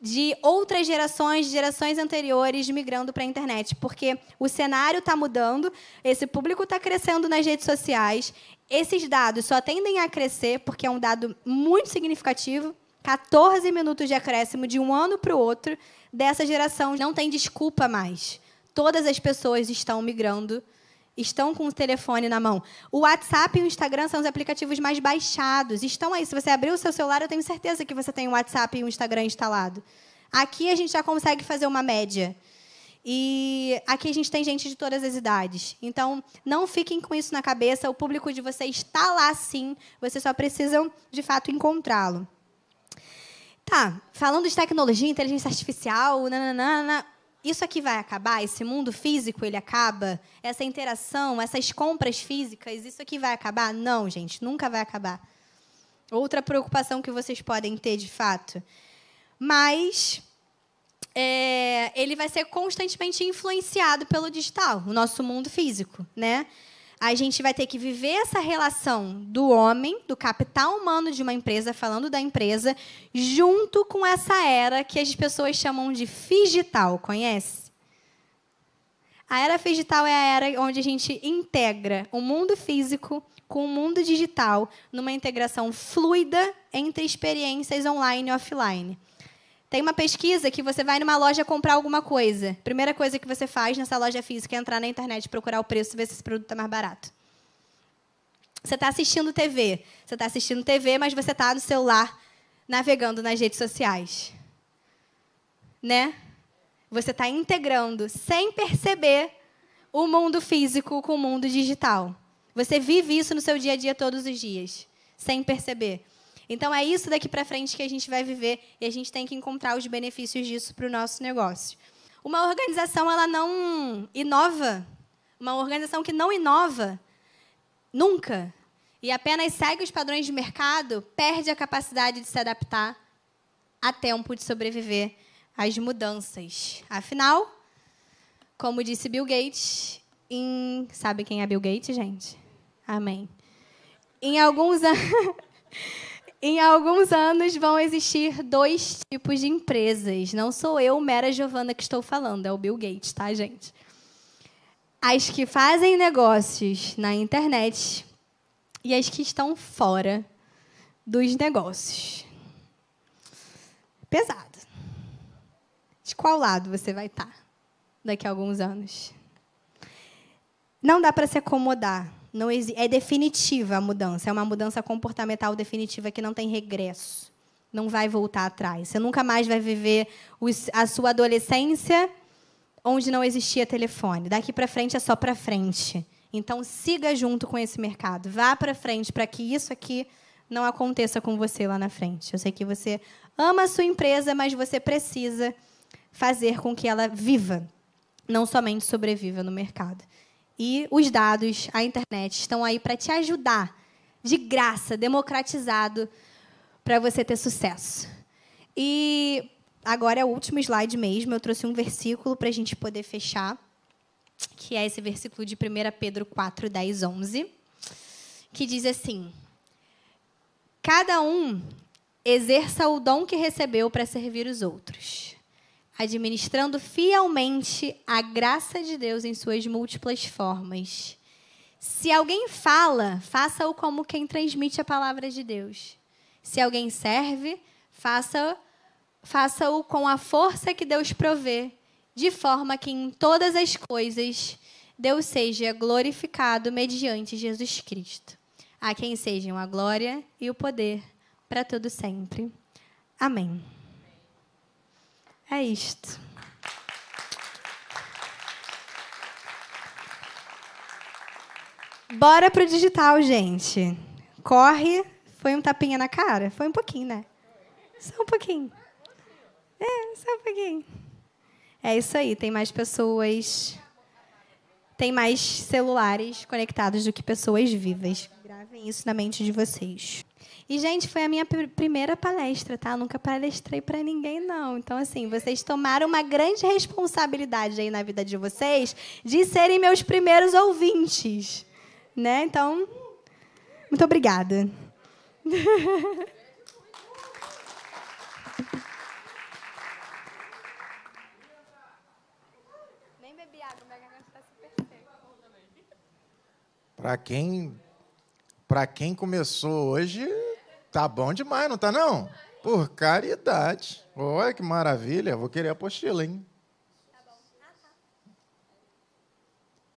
Speaker 1: de outras gerações, de gerações anteriores, migrando para a internet. Porque o cenário está mudando, esse público está crescendo nas redes sociais. Esses dados só tendem a crescer, porque é um dado muito significativo. 14 minutos de acréscimo de um ano para o outro dessa geração. Não tem desculpa mais. Todas as pessoas estão migrando, estão com o telefone na mão. O WhatsApp e o Instagram são os aplicativos mais baixados. Estão aí. Se você abrir o seu celular, eu tenho certeza que você tem o WhatsApp e o Instagram instalado. Aqui a gente já consegue fazer uma média. E aqui a gente tem gente de todas as idades. Então, não fiquem com isso na cabeça. O público de vocês está lá, sim. Vocês só precisam, de fato, encontrá-lo. Tá, falando de tecnologia, inteligência artificial, nananana, isso aqui vai acabar? Esse mundo físico, ele acaba? Essa interação, essas compras físicas, isso aqui vai acabar? Não, gente, nunca vai acabar. Outra preocupação que vocês podem ter, de fato. Mas ele vai ser constantemente influenciado pelo digital, o nosso mundo físico, né? A gente vai ter que viver essa relação do homem, do capital humano de uma empresa, falando da empresa, junto com essa era que as pessoas chamam de figital. Conhece? A era figital é a era onde a gente integra o mundo físico com o mundo digital numa integração fluida entre experiências online e offline. Tem uma pesquisa que você vai numa loja comprar alguma coisa. Primeira coisa que você faz nessa loja física é entrar na internet, procurar o preço e ver se esse produto está mais barato. Você está assistindo TV. Você está assistindo TV, mas você está no celular, navegando nas redes sociais. Né? Você está integrando, sem perceber, o mundo físico com o mundo digital. Você vive isso no seu dia a dia todos os dias, sem perceber. Então, é isso daqui para frente que a gente vai viver e a gente tem que encontrar os benefícios disso para o nosso negócio. Uma organização, ela não inova. Uma organização que não inova, nunca, e apenas segue os padrões de mercado, perde a capacidade de se adaptar a tempo de sobreviver às mudanças. Afinal, como disse Bill Gates, sabe quem é Bill Gates, gente? Amém. Em alguns anos vão existir 2 tipos de empresas. Não sou eu, mera Giovana, que estou falando. É o Bill Gates, tá, gente? As que fazem negócios na internet e as que estão fora dos negócios. Pesado. De qual lado você vai estar daqui a alguns anos? Não dá para se acomodar. Não é definitiva a mudança. É uma mudança comportamental definitiva que não tem regresso. Não vai voltar atrás. Você nunca mais vai viver a sua adolescência onde não existia telefone. Daqui para frente é só para frente. Então, siga junto com esse mercado. Vá para frente para que isso aqui não aconteça com você lá na frente. Eu sei que você ama a sua empresa, mas você precisa fazer com que ela viva, não somente sobreviva no mercado. E os dados, a internet, estão aí para te ajudar, de graça, democratizado, para você ter sucesso. E agora é o último slide mesmo. Eu trouxe um versículo para a gente poder fechar, que é esse versículo de 1 Pedro 4, 10, 11, que diz assim: cada um exerça o dom que recebeu para servir os outros, administrando fielmente a graça de Deus em suas múltiplas formas. Se alguém fala, faça-o como quem transmite a palavra de Deus. Se alguém serve, faça-o com a força que Deus provê, de forma que em todas as coisas Deus seja glorificado mediante Jesus Cristo. A quem sejam a glória e o poder para todo sempre. Amém. É isto. Bora pro digital, gente. Corre. Foi um tapinha na cara? Foi um pouquinho, né? Só um pouquinho. Só um pouquinho. É isso aí. Tem mais pessoas... Tem mais celulares conectados do que pessoas vivas. Gravem isso na mente de vocês. E, gente, foi a minha primeira palestra, tá? Eu nunca palestrei para ninguém, não. Então, assim, vocês tomaram uma grande responsabilidade aí na vida de vocês de serem meus primeiros ouvintes, né? Então, muito obrigada. Nem bebi água, minha garganta está super seca.
Speaker 2: Para quem começou hoje, tá bom demais, não tá não? Por caridade. Olha que maravilha, vou querer a apostila, hein?